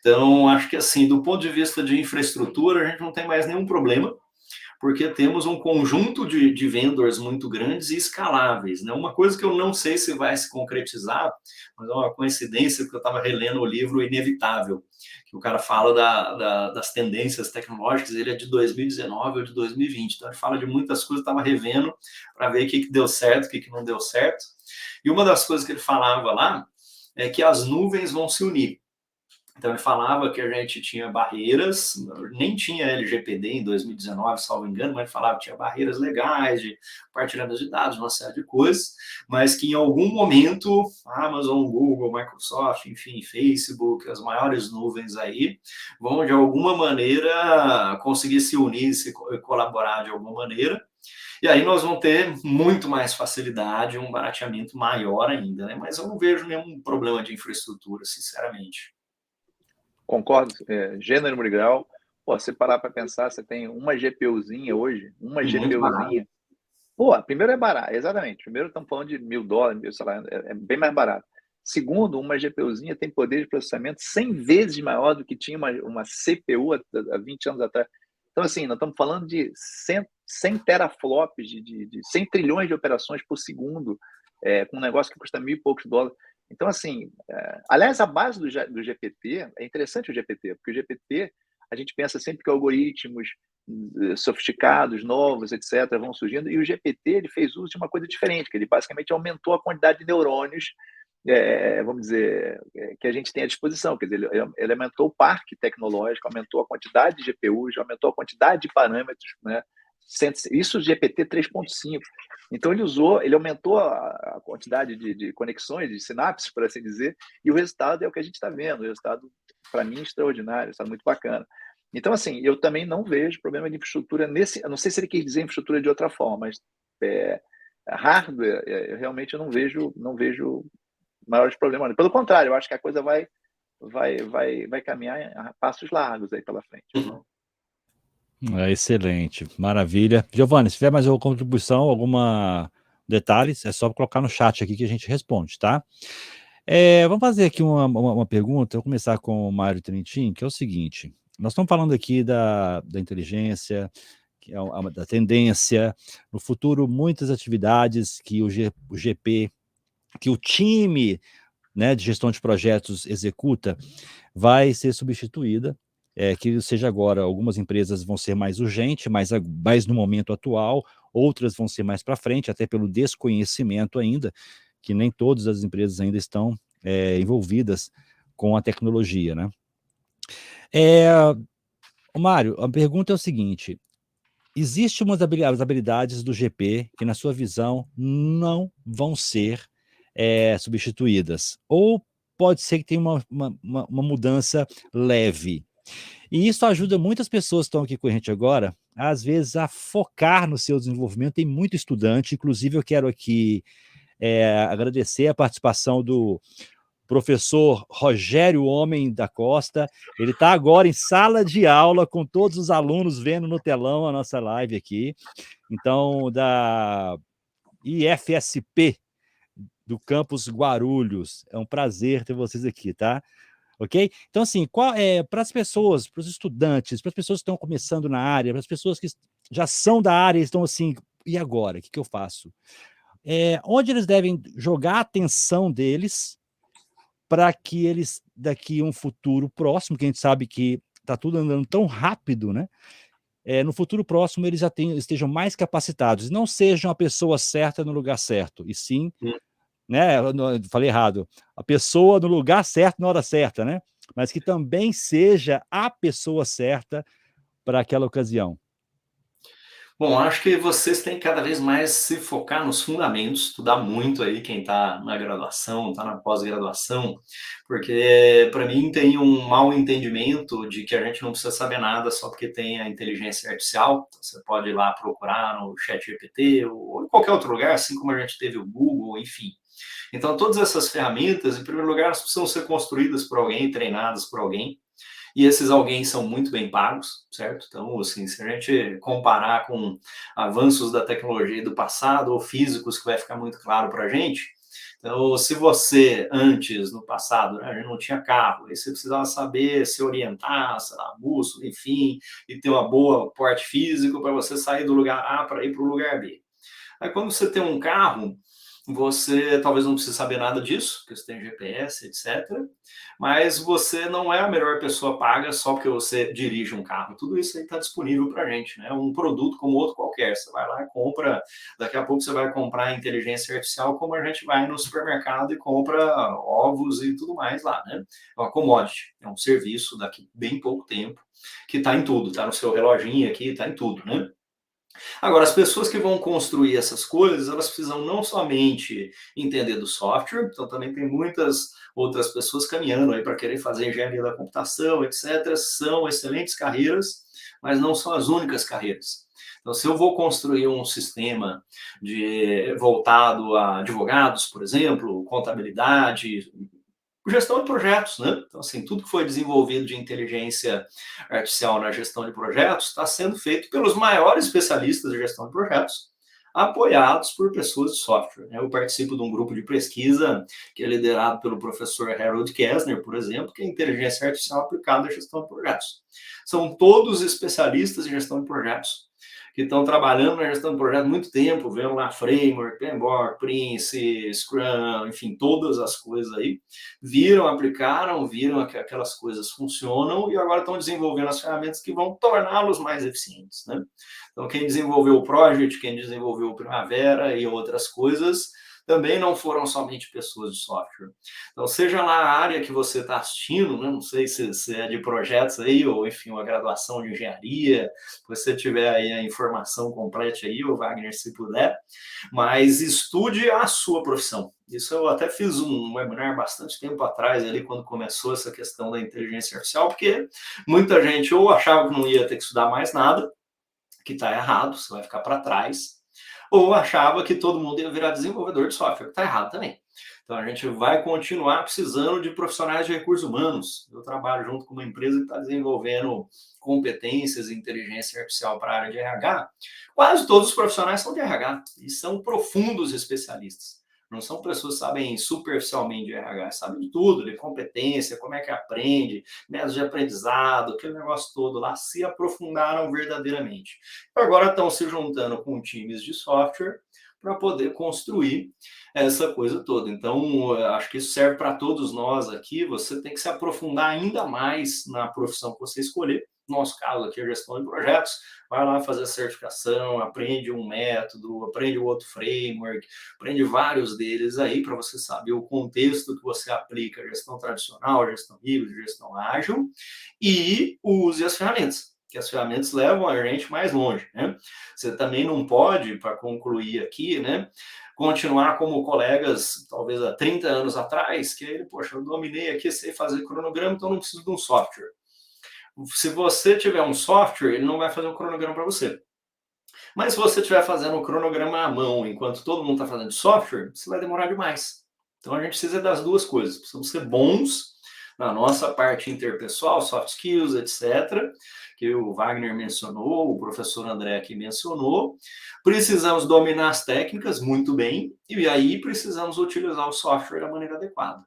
[SPEAKER 2] Então, acho que assim, do ponto de vista de infraestrutura, a gente não tem mais nenhum problema, porque temos um conjunto de vendors muito grandes e escaláveis, né? Uma coisa que eu não sei se vai se concretizar, mas é uma coincidência, porque eu estava relendo o livro Inevitável, que o cara fala das tendências tecnológicas, ele é de 2019 ou de 2020, então ele fala de muitas coisas, estava revendo para ver o que deu certo, o que não deu certo, e uma das coisas que ele falava lá é que as nuvens vão se unir. Então, ele falava que a gente tinha barreiras, nem tinha LGPD em 2019, salvo engano, mas ele falava que tinha barreiras legais de partilhamento de dados, uma série de coisas, mas que em algum momento, Amazon, Google, Microsoft, enfim, Facebook, as maiores nuvens aí, vão de alguma maneira conseguir se unir, se colaborar de alguma maneira, e aí nós vamos ter muito mais facilidade, um barateamento maior ainda, né? Mas eu não vejo nenhum problema de infraestrutura, sinceramente.
[SPEAKER 3] Concordo, gênero, número e grau. Pô, você parar para pensar, você tem uma GPUzinha hoje, uma GPUzinha. Pô, primeiro é barato, exatamente. Primeiro estamos falando de $1.000, sei lá, é bem mais barato. Segundo, uma GPUzinha tem poder de processamento 100 vezes maior do que tinha uma CPU há 20 anos atrás. Então, assim, nós estamos falando de 100 teraflops, de 100 trilhões de operações por segundo, com um negócio que custa $1.000 e poucos. Então, assim, aliás, a base do GPT, é interessante o GPT, porque o GPT, a gente pensa sempre que algoritmos sofisticados, novos, etc., vão surgindo, e o GPT ele fez uso de uma coisa diferente, que ele basicamente aumentou a quantidade de neurônios, vamos dizer, que a gente tem à disposição, quer dizer, ele aumentou o parque tecnológico, aumentou a quantidade de GPUs, aumentou a quantidade de parâmetros, né? Isso o GPT 3.5. Então ele aumentou a quantidade de conexões, de sinapses, por assim dizer, e o resultado é o que a gente está vendo, o resultado, para mim, extraordinário, está muito bacana. Então, assim, eu também não vejo problema de infraestrutura eu não sei se ele quis dizer infraestrutura de outra forma, mas hardware, eu realmente não vejo maiores problemas. Pelo contrário, eu acho que a coisa vai caminhar a passos largos aí pela frente.
[SPEAKER 1] Excelente, maravilha. Giovanni, se tiver mais alguma contribuição, detalhes, é só colocar no chat aqui que a gente responde, tá? Vamos fazer aqui uma pergunta, eu vou começar com o Mário Trentin, que é o seguinte, nós estamos falando aqui da inteligência, que é da tendência, no futuro muitas atividades que o GP, que o time, né, de gestão de projetos executa, vai ser substituída, que seja agora, algumas empresas vão ser mais urgentes, mais no momento atual, outras vão ser mais para frente, até pelo desconhecimento ainda, que nem todas as empresas ainda estão envolvidas com a tecnologia, né? Mário, a pergunta é o seguinte, existe umas habilidades do GP que, na sua visão, não vão ser substituídas, ou pode ser que tenha uma mudança leve. E isso ajuda muitas pessoas que estão aqui com a gente agora, às vezes, a focar no seu desenvolvimento. Tem muito estudante, inclusive eu quero aqui agradecer a participação do professor Rogério Homem da Costa. Ele está agora em sala de aula com todos os alunos vendo no telão a nossa live aqui. Então, da IFSP, do campus Guarulhos. É um prazer ter vocês aqui, tá? Ok? Então, assim, para as pessoas, para os estudantes, para as pessoas que estão começando na área, para as pessoas que já são da área e estão assim, e agora? O que eu faço? Onde eles devem jogar a atenção deles para que eles, daqui a um futuro próximo, que a gente sabe que está tudo andando tão rápido, né? No futuro próximo eles estejam mais capacitados, não sejam a pessoa certa no lugar certo, e sim, né? Eu falei errado, a pessoa no lugar certo na hora certa, né? Mas que também seja a pessoa certa para aquela ocasião.
[SPEAKER 2] Bom, acho que vocês têm que cada vez mais se focar nos fundamentos, estudar muito aí quem está na graduação, está na pós-graduação, porque para mim tem um mau entendimento de que a gente não precisa saber nada só porque tem a inteligência artificial. Você pode ir lá procurar no ChatGPT ou em qualquer outro lugar, assim como a gente teve o Google, enfim. Então, todas essas ferramentas, em primeiro lugar, elas precisam ser construídas por alguém, treinadas por alguém. E esses alguém são muito bem pagos, certo? Então, assim, se a gente comparar com avanços da tecnologia do passado ou físicos, que vai ficar muito claro para a gente. Então, se você, antes, no passado, né, a gente não tinha carro, aí você precisava saber se orientar, sei lá, bússola, enfim, e ter uma boa porte físico para você sair do lugar A para ir para o lugar B. Aí, quando você tem um carro, você talvez não precise saber nada disso, porque você tem GPS, etc. Mas você não é a melhor pessoa paga só porque você dirige um carro. Tudo isso aí está disponível para a gente, né? Um produto como outro qualquer. Você vai lá e compra, daqui a pouco você vai comprar inteligência artificial, como a gente vai no supermercado e compra ovos e tudo mais lá, né? É uma commodity, é um serviço daqui bem pouco tempo, que está em tudo, está no seu reloginho aqui, está em tudo, né? Agora, as pessoas que vão construir essas coisas, elas precisam não somente entender do software, então também tem muitas outras pessoas caminhando aí para querer fazer engenharia da computação, etc. São excelentes carreiras, mas não são as únicas carreiras. Então, se eu vou construir um sistema voltado a advogados, por exemplo, contabilidade, gestão de projetos, né? Então, assim, tudo que foi desenvolvido de inteligência artificial na gestão de projetos está sendo feito pelos maiores especialistas de gestão de projetos, apoiados por pessoas de software. Eu participo de um grupo de pesquisa que é liderado pelo professor Harold Kessner, por exemplo, que é inteligência artificial aplicada à gestão de projetos. São todos especialistas em gestão de projetos, que estão trabalhando na gestão de projeto há muito tempo, vendo lá Framework, PMBOK, Prince, Scrum, enfim, todas as coisas aí, viram, aplicaram, viram que aquelas coisas funcionam e agora estão desenvolvendo as ferramentas que vão torná-los mais eficientes, né? Então, quem desenvolveu o Project, quem desenvolveu o Primavera e outras coisas, também não foram somente pessoas de software. Então, seja lá a área que você está assistindo, né? Não sei se é de projetos aí, ou enfim, uma graduação de engenharia, se você tiver aí a informação completa aí, o Wagner, se puder, mas estude a sua profissão. Isso eu até fiz um webinar bastante tempo atrás, ali, quando começou essa questão da inteligência artificial, porque muita gente ou achava que não ia ter que estudar mais nada, que está errado, você vai ficar para trás, ou achava que todo mundo ia virar desenvolvedor de software, que está errado também. Então, a gente vai continuar precisando de profissionais de recursos humanos. Eu trabalho junto com uma empresa que está desenvolvendo competências em inteligência artificial para a área de RH. Quase todos os profissionais são de RH e são profundos especialistas. Não são pessoas que sabem superficialmente de RH, sabem de tudo, de competência, como é que aprende, métodos de aprendizado, aquele negócio todo lá, se aprofundaram verdadeiramente. Agora estão se juntando com times de software para poder construir essa coisa toda. Então, acho que isso serve para todos nós aqui. Você tem que se aprofundar ainda mais na profissão que você escolher. No nosso caso aqui, a gestão de projetos. Vai lá fazer a certificação, aprende um método, aprende o outro framework, aprende vários deles aí para você saber o contexto que você aplica, gestão tradicional, gestão híbrida, gestão ágil, e use as ferramentas, que as ferramentas levam a gente mais longe, né? Você também não pode, para concluir aqui, né, continuar como colegas, talvez há 30 anos atrás, que ele, poxa, eu dominei aqui, sei fazer cronograma, então não preciso de um software. Se você tiver um software, ele não vai fazer um cronograma para você. Mas se você estiver fazendo um cronograma à mão, enquanto todo mundo está fazendo software, você vai demorar demais. Então a gente precisa das duas coisas. Precisamos ser bons na nossa parte interpessoal, soft skills, etc., que o Wagner mencionou, o professor André aqui mencionou. Precisamos dominar as técnicas muito bem, e aí precisamos utilizar o software da maneira adequada.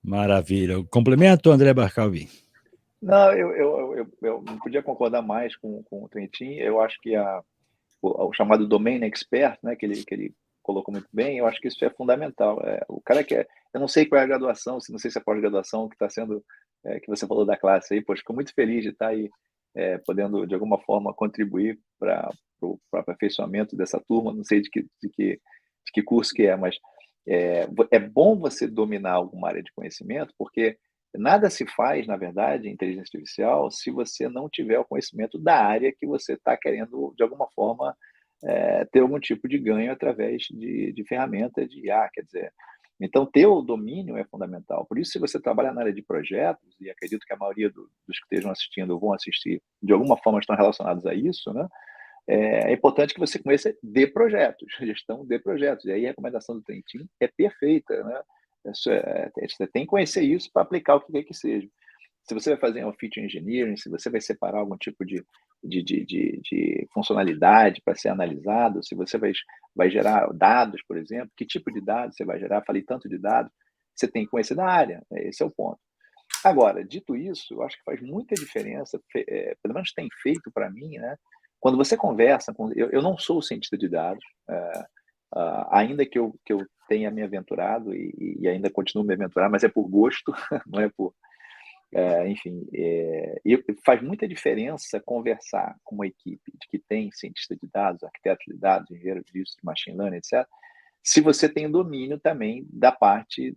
[SPEAKER 1] Maravilha. Complemento, André Barcalvi.
[SPEAKER 3] Não, eu não podia concordar mais com o Trentin. Eu acho que o chamado domain expert, né, que ele colocou muito bem, eu acho que isso é fundamental. O cara eu não sei qual é a graduação, não sei se é pós-graduação que está sendo, que você falou da classe aí, poxa, fico muito feliz de estar aí podendo, de alguma forma, contribuir para o aperfeiçoamento dessa turma, não sei de que curso que é, mas é bom você dominar alguma área de conhecimento, porque nada se faz, na verdade, em inteligência artificial, se você não tiver o conhecimento da área que você está querendo, de alguma forma, ter algum tipo de ganho através de ferramenta de IA, quer dizer. Então, ter o domínio é fundamental. Por isso, se você trabalha na área de projetos, e acredito que a maioria dos que estejam assistindo vão assistir, de alguma forma estão relacionados a isso, né? É importante que você conheça de projetos, gestão de projetos. E aí a recomendação do Trentin é perfeita, né? Você tem que conhecer isso para aplicar o que quer que seja. Se você vai fazer um feature engineering, se você vai separar algum tipo de funcionalidade para ser analisado, se você vai gerar dados, por exemplo, que tipo de dados você vai gerar? Falei tanto de dados, você tem que conhecer da área, né? Esse é o ponto. Agora, dito isso, eu acho que faz muita diferença, pelo menos tem feito para mim, né? Quando você conversa com. Eu não sou cientista de dados, ainda que eu tenha me aventurado e ainda continuo me aventurar, mas é por gosto, não é por. Enfim, e faz muita diferença conversar com uma equipe de que tem cientista de dados, arquiteto de dados, engenheiro disso, de machine learning, etc., se você tem domínio também da parte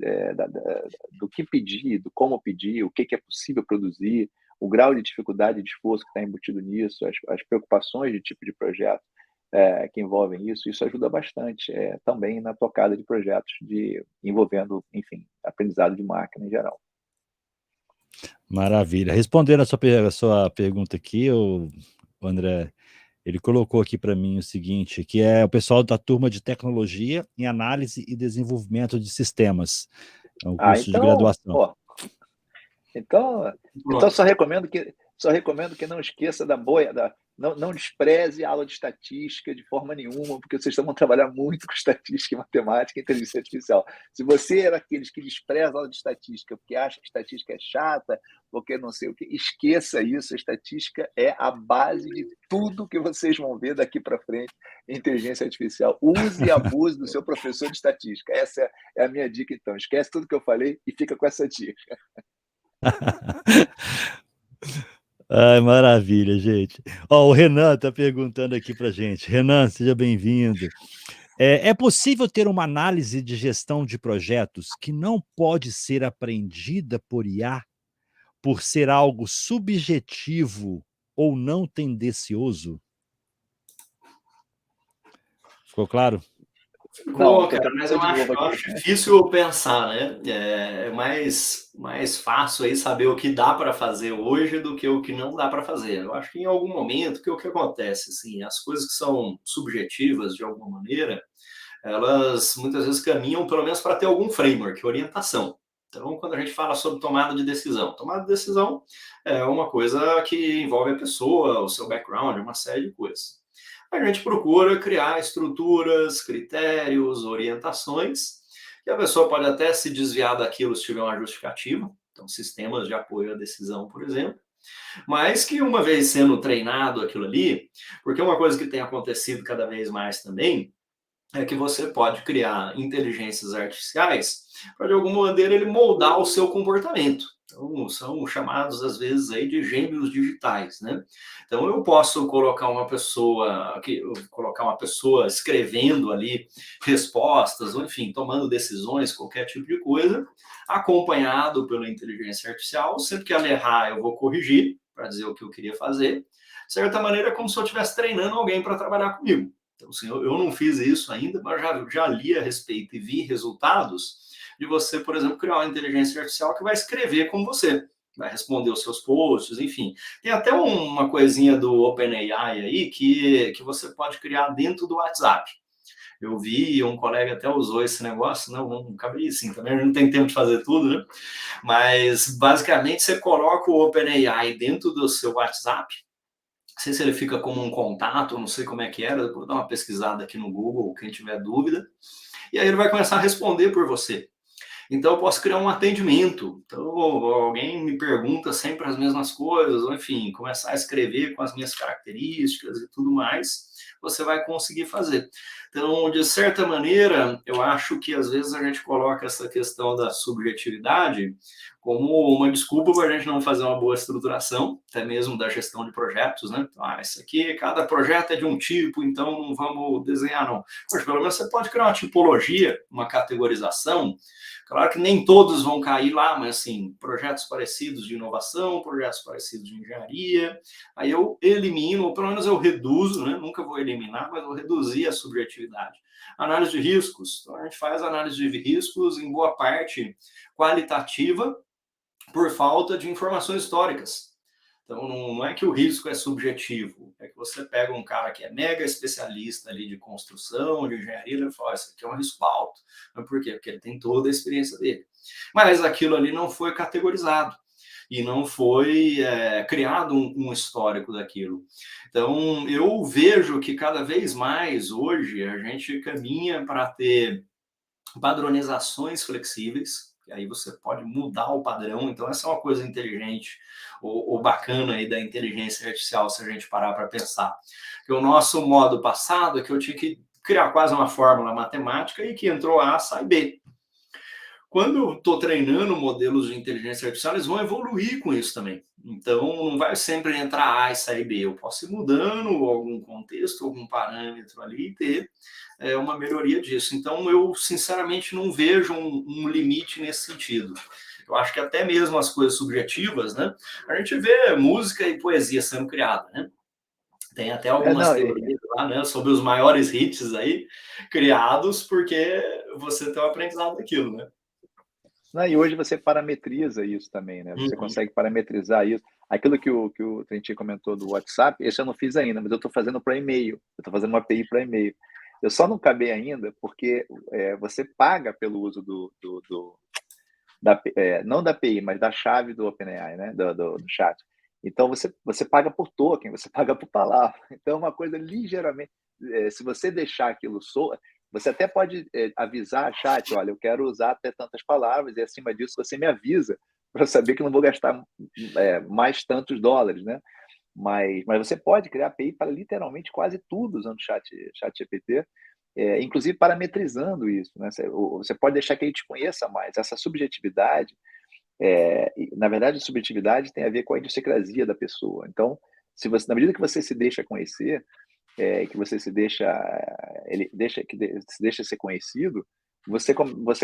[SPEAKER 3] do que pedir, do como pedir, o que é possível produzir, o grau de dificuldade e de esforço que está embutido nisso, as preocupações de tipo de projeto que envolvem isso ajuda bastante também na tocada de projetos envolvendo, enfim, aprendizado de máquina em geral.
[SPEAKER 1] Maravilha. Respondendo a sua pergunta aqui, o André, ele colocou aqui para mim o seguinte, que é o pessoal da turma de tecnologia em análise e desenvolvimento de sistemas. É um curso de graduação.
[SPEAKER 3] Então só recomendo que não esqueça não despreze a aula de estatística de forma nenhuma, porque vocês vão trabalhar muito com estatística, matemática e inteligência artificial. Se você é daqueles que despreza a aula de estatística porque acha que estatística é chata, porque não sei o que, esqueça isso. A estatística é a base de tudo que vocês vão ver daqui para frente em inteligência artificial. Use e abuse do seu professor de estatística. Essa é a minha dica, então. Esquece tudo que eu falei e fica com essa dica.
[SPEAKER 1] Ai, maravilha, gente. Ó, o Renan tá perguntando aqui pra gente. Renan, seja bem-vindo. É possível ter uma análise de gestão de projetos que não pode ser aprendida por IA, por ser algo subjetivo ou não tendencioso? Ficou claro?
[SPEAKER 2] Ficou,
[SPEAKER 3] Não,
[SPEAKER 2] cara, mas
[SPEAKER 3] tô
[SPEAKER 2] eu
[SPEAKER 3] de
[SPEAKER 2] acho,
[SPEAKER 3] novo
[SPEAKER 2] eu
[SPEAKER 3] aqui.
[SPEAKER 2] acho difícil pensar, né? É mais fácil aí saber o que dá para fazer hoje do que o que não dá para fazer. Eu acho que em algum momento, o que acontece, assim, as coisas que são subjetivas de alguma maneira, elas muitas vezes caminham pelo menos para ter algum framework, orientação. Então, quando a gente fala sobre tomada de decisão é uma coisa que envolve a pessoa, o seu background, uma série de coisas. A gente procura criar estruturas, critérios, orientações, que a pessoa pode até se desviar daquilo se tiver uma justificativa, então sistemas de apoio à decisão, por exemplo, mas que uma vez sendo treinado aquilo ali, porque uma coisa que tem acontecido cada vez mais também, é que você pode criar inteligências artificiais para, de alguma maneira, ele moldar o seu comportamento. Então, são chamados, às vezes, aí de gêmeos digitais, né? Então, eu posso colocar uma pessoa escrevendo ali respostas, ou enfim, tomando decisões, qualquer tipo de coisa, acompanhado pela inteligência artificial. Sempre que ela errar, eu vou corrigir para dizer o que eu queria fazer. De certa maneira, é como se eu estivesse treinando alguém para trabalhar comigo. Então, assim, eu não fiz isso ainda, mas já li a respeito e vi resultados de você, por exemplo, criar uma inteligência artificial que vai escrever como você, vai responder os seus posts, enfim. Tem até uma coisinha do OpenAI aí que você pode criar dentro do WhatsApp. Eu vi, um colega até usou esse negócio, não cabe assim, também não tem tempo de fazer tudo, né? Mas, basicamente, você coloca o OpenAI dentro do seu WhatsApp, não sei se ele fica como um contato, não sei como é que era, vou dar uma pesquisada aqui no Google, quem tiver dúvida, e aí ele vai começar a responder por você. Então, eu posso criar um atendimento. Então, alguém me pergunta sempre as mesmas coisas, ou enfim, começar a escrever com as minhas características e tudo mais, você vai conseguir fazer. Então, de certa maneira, eu acho que às vezes a gente coloca essa questão da subjetividade como uma desculpa para a gente não fazer uma boa estruturação, até mesmo da gestão de projetos, né? Então, isso aqui, cada projeto é de um tipo, então não vamos desenhar, não. Poxa, pelo menos você pode criar uma tipologia, uma categorização. Claro que nem todos vão cair lá, mas assim, projetos parecidos de inovação, projetos parecidos de engenharia, aí eu elimino, ou pelo menos eu reduzo, né? Nunca vou eliminar, mas vou reduzir a subjetividade. Análise de riscos, então a gente faz análise de riscos em boa parte qualitativa por falta de informações históricas. Então, não é que o risco é subjetivo, é que você pega um cara que é mega especialista ali de construção, de engenharia, ele fala, isso aqui é um risco alto. Mas por quê? Porque ele tem toda a experiência dele. Mas aquilo ali não foi categorizado e não foi criado um histórico daquilo. Então, eu vejo que cada vez mais hoje a gente caminha para ter padronizações flexíveis, que aí você pode mudar o padrão. Então, essa é uma coisa inteligente ou bacana aí da inteligência artificial, se a gente parar para pensar. Que o nosso modo passado é que eu tinha que criar quase uma fórmula matemática e que entrou A, sai B. Quando eu estou treinando modelos de inteligência artificial, eles vão evoluir com isso também. Então, não vai sempre entrar A e sair B. Eu posso ir mudando algum contexto, algum parâmetro ali e ter uma melhoria disso. Então, eu, sinceramente, não vejo um limite nesse sentido. Eu acho que até mesmo as coisas subjetivas, né? A gente vê música e poesia sendo criada, né? Tem até algumas teorias lá, né, sobre os maiores hits aí criados porque você tem um aprendizado daquilo, né?
[SPEAKER 3] E hoje você parametriza isso também, né? Você consegue parametrizar isso. Aquilo que o Trentin comentou do WhatsApp, esse eu não fiz ainda, mas eu estou fazendo para e-mail. Eu estou fazendo uma API para e-mail. Eu só não acabei ainda porque você paga pelo uso não da API, mas da chave do OpenAI, né? Do chat. Então, você paga por token, você paga por palavra. Então, é uma coisa ligeiramente... se você deixar aquilo solto, você até pode avisar a chat, olha, eu quero usar até tantas palavras, e acima disso você me avisa para saber que não vou gastar mais tantos dólares, né? Mas você pode criar API para literalmente quase tudo usando o chat GPT, inclusive parametrizando isso, né? Você pode deixar que ele te conheça mais. Essa subjetividade, na verdade, a subjetividade tem a ver com a idiosincrasia da pessoa. Então, na medida que você se deixa conhecer, que você se deixa ser conhecido, você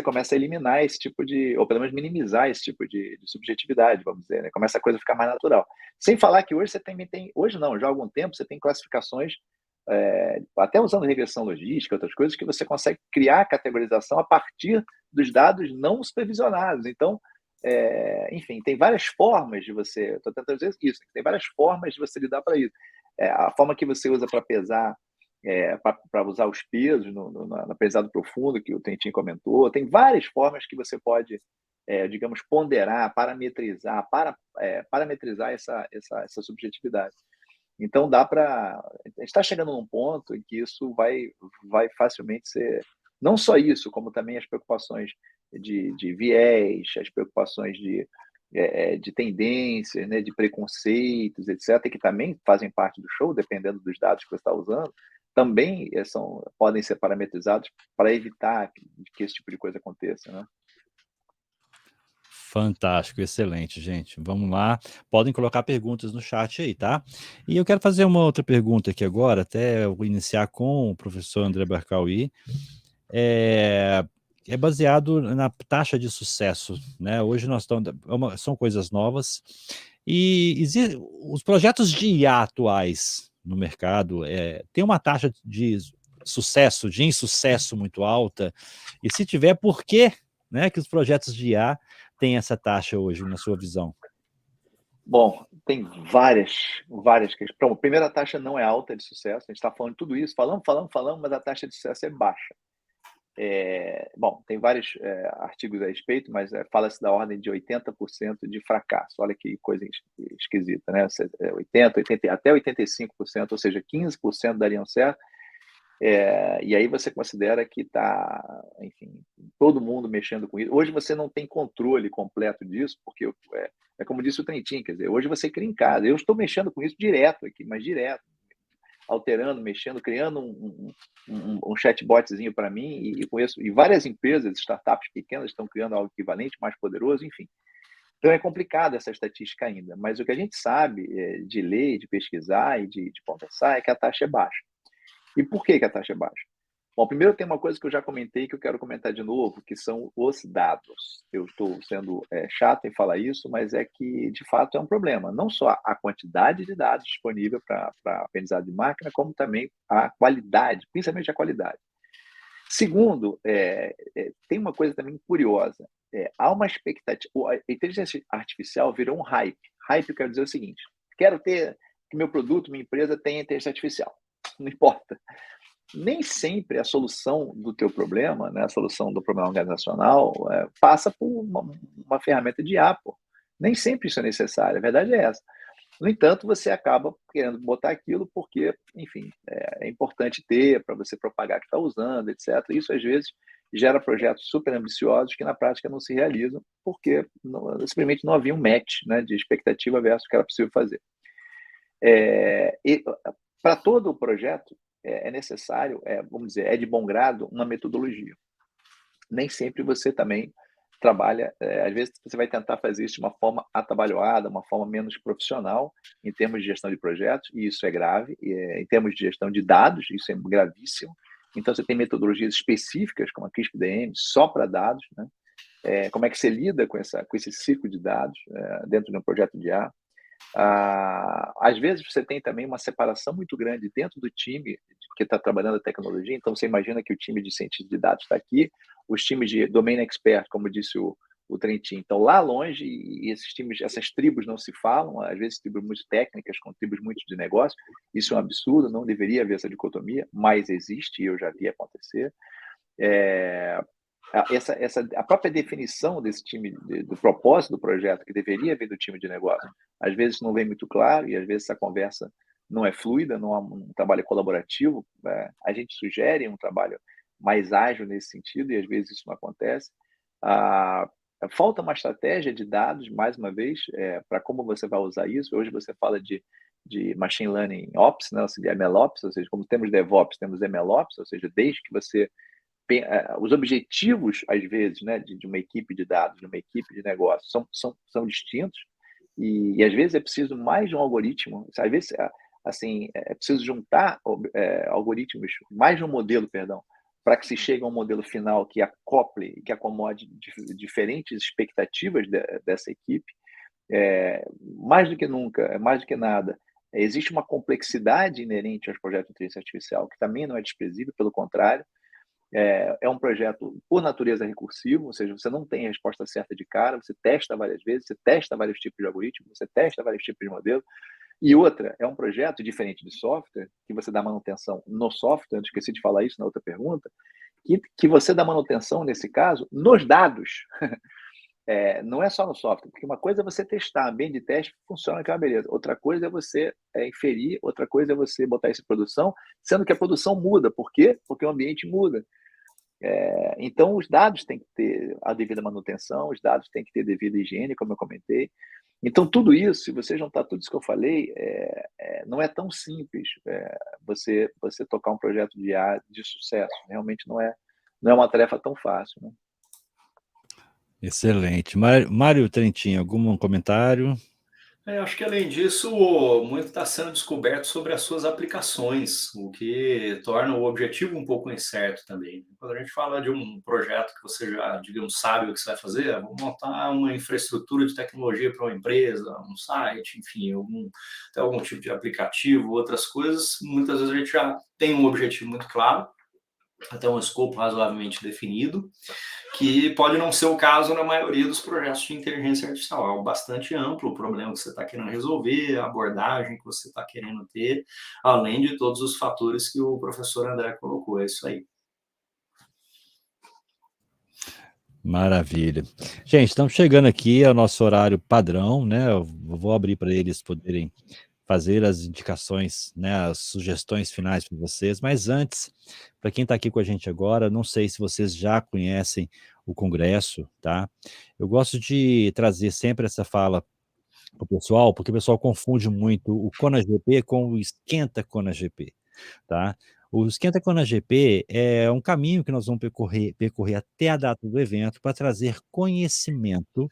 [SPEAKER 3] começa a eliminar esse tipo de, ou pelo menos minimizar esse tipo de subjetividade, vamos dizer, né? Começa a coisa a ficar mais natural. Sem falar que hoje você tem hoje não, já há algum tempo você tem classificações, até usando regressão logística, outras coisas, que você consegue criar categorização a partir dos dados não supervisionados. Então, enfim, tem várias formas de você, estou tentando dizer isso, tem várias formas de você lidar para isso. A forma que você usa para pesar, para usar os pesos no pesado profundo, que o Trentin comentou, tem várias formas que você pode, digamos, ponderar, parametrizar, parametrizar essa subjetividade. Então, dá para... A gente está chegando num ponto em que isso vai facilmente ser... Não só isso, como também as preocupações de viés, as preocupações de tendências, né, de preconceitos, etc., que também fazem parte do show, dependendo dos dados que você está usando, também podem ser parametrizados para evitar que esse tipo de coisa aconteça, né?
[SPEAKER 1] Fantástico, excelente, gente. Vamos lá. Podem colocar perguntas no chat aí, tá? E eu quero fazer uma outra pergunta aqui agora, até eu vou iniciar com o professor André Barcauí. É baseado na taxa de sucesso, né? Hoje nós estamos... são coisas novas. E os projetos de IA atuais no mercado tem uma taxa de sucesso, de insucesso muito alta. E se tiver, por que, né, que os projetos de IA têm essa taxa hoje, na sua visão?
[SPEAKER 3] Bom, tem várias questões. Bom, primeiro, a taxa não é alta de sucesso. A gente está falando de tudo isso, falando, mas a taxa de sucesso é baixa. Bom, tem vários artigos a respeito, mas fala-se da ordem de 80% de fracasso. Olha que coisa esquisita, né? 80, até 85%, ou seja, 15% dariam certo. E aí você considera que está, enfim, todo mundo mexendo com isso. Hoje você não tem controle completo disso, porque é como disse o Trentin, quer dizer, hoje você cria em casa. Eu estou mexendo com isso direto aqui, mas direto, alterando, mexendo, criando um chatbotzinho para mim, e conheço, e várias empresas, startups pequenas estão criando algo equivalente, mais poderoso, enfim. Então é complicado essa estatística ainda, mas o que a gente sabe de ler, de pesquisar e de conversar é que a taxa é baixa. E por que a taxa é baixa? Bom, primeiro tem uma coisa que eu já comentei que eu quero comentar de novo, que são os dados. Eu estou sendo chato em falar isso, mas é que, de fato, é um problema. Não só a quantidade de dados disponível para aprendizado de máquina, como também a qualidade, principalmente a qualidade. Segundo, tem uma coisa também curiosa. Há uma expectativa. A inteligência artificial virou um hype. Hype quer dizer o seguinte: quero ter que meu produto, minha empresa tenha inteligência artificial. Não importa. Nem sempre a solução do teu problema, né, a solução do problema organizacional, passa por uma ferramenta de IA, pô. Nem sempre isso é necessário, a verdade é essa. No entanto, você acaba querendo botar aquilo porque, enfim, é importante ter para você propagar que está usando, etc. Isso, às vezes, gera projetos super ambiciosos que, na prática, não se realizam porque simplesmente não havia um match, né, de expectativa versus o que era possível fazer. Para todo o projeto, é necessário, vamos dizer, é de bom grado uma metodologia. Nem sempre você também trabalha, às vezes você vai tentar fazer isso de uma forma atabalhoada, uma forma menos profissional em termos de gestão de projetos, e isso é grave, em termos de gestão de dados, isso é gravíssimo. Então, você tem metodologias específicas, como a CRISP-DM, só para dados, né? Como é que você lida com esse ciclo de dados dentro de um projeto de IA? Às vezes você tem também uma separação muito grande dentro do time que está trabalhando a tecnologia, então você imagina que o time de cientista de dados está aqui, os times de domain expert, como disse o Trentin, estão lá longe, e esses times, essas tribos não se falam, às vezes tribos muito técnicas com tribos muito de negócio. Isso é um absurdo, não deveria haver essa dicotomia, mas existe e eu já vi acontecer. A própria definição desse time, do propósito do projeto, que deveria vir do time de negócio, às vezes não vem muito claro, e às vezes essa conversa não é fluida, não há um trabalho colaborativo. A gente sugere um trabalho mais ágil nesse sentido, e às vezes isso não acontece. Falta uma estratégia de dados, mais uma vez, para como você vai usar isso. Hoje você fala de Machine Learning Ops, né, ou seja, MLOps, ou seja, como temos DevOps, temos MLOps, ou seja, desde que você os objetivos, às vezes, né, de uma equipe de dados, de uma equipe de negócio, são distintos, e às vezes é preciso mais de um algoritmo, às vezes assim, é preciso juntar algoritmos, mais de um modelo, perdão, para que se chegue a um modelo final que acople, que acomode diferentes expectativas dessa equipe. Mais do que nunca, mais do que nada, existe uma complexidade inerente aos projetos de inteligência artificial, que também não é desprezível, pelo contrário. É um projeto, por natureza, recursivo, ou seja, você não tem a resposta certa de cara, você testa várias vezes, você testa vários tipos de algoritmos, você testa vários tipos de modelo. E outra, é um projeto diferente de software, que você dá manutenção no software, eu esqueci de falar isso na outra pergunta, que você dá manutenção, nesse caso, nos dados. Não é só no software, porque uma coisa é você testar, ambiente de teste funciona, que é uma beleza. Outra coisa é você inferir, outra coisa é você botar isso em produção, sendo que a produção muda. Por quê? Porque o ambiente muda. Então, os dados têm que ter a devida manutenção, os dados têm que ter devida higiene, como eu comentei. Então, tudo isso, se você juntar tudo isso que eu falei, não é tão simples você tocar um projeto de IA de sucesso. Realmente não é uma tarefa tão fácil, né?
[SPEAKER 1] Excelente. Mário Trentin, algum comentário?
[SPEAKER 2] Acho que, além disso, muito está sendo descoberto sobre as suas aplicações, o que torna o objetivo um pouco incerto também. Quando a gente fala de um projeto que você já, digamos, sabe o que você vai fazer, vou montar uma infraestrutura de tecnologia para uma empresa, um site, enfim, algum tipo de aplicativo, outras coisas, muitas vezes a gente já tem um objetivo muito claro, até um escopo razoavelmente definido, que pode não ser o caso na maioria dos projetos de inteligência artificial. É algo bastante amplo o problema que você está querendo resolver, a abordagem que você está querendo ter, além de todos os fatores que o professor André colocou. É isso aí.
[SPEAKER 1] Maravilha. Gente, estamos chegando aqui ao nosso horário padrão, né? Eu vou abrir para eles poderem fazer as indicações, né, as sugestões finais para vocês, mas antes, para quem está aqui com a gente agora, não sei se vocês já conhecem o Congresso, tá? Eu gosto de trazer sempre essa fala para o pessoal, porque o pessoal confunde muito o ConaGP com o Esquenta ConaGP, tá? O Esquenta ConaGP é um caminho que nós vamos percorrer até a data do evento para trazer conhecimento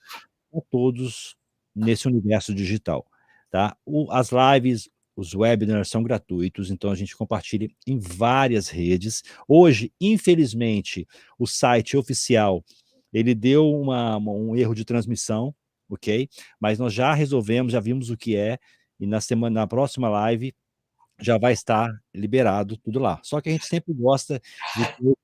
[SPEAKER 1] a todos nesse universo digital, tá? As lives, os webinars são gratuitos, então a gente compartilha em várias redes. Hoje, infelizmente, o site oficial, ele deu um erro de transmissão, ok? Mas nós já resolvemos, já vimos o que é, e na próxima live já vai estar liberado tudo lá. Só que a gente sempre gosta de ter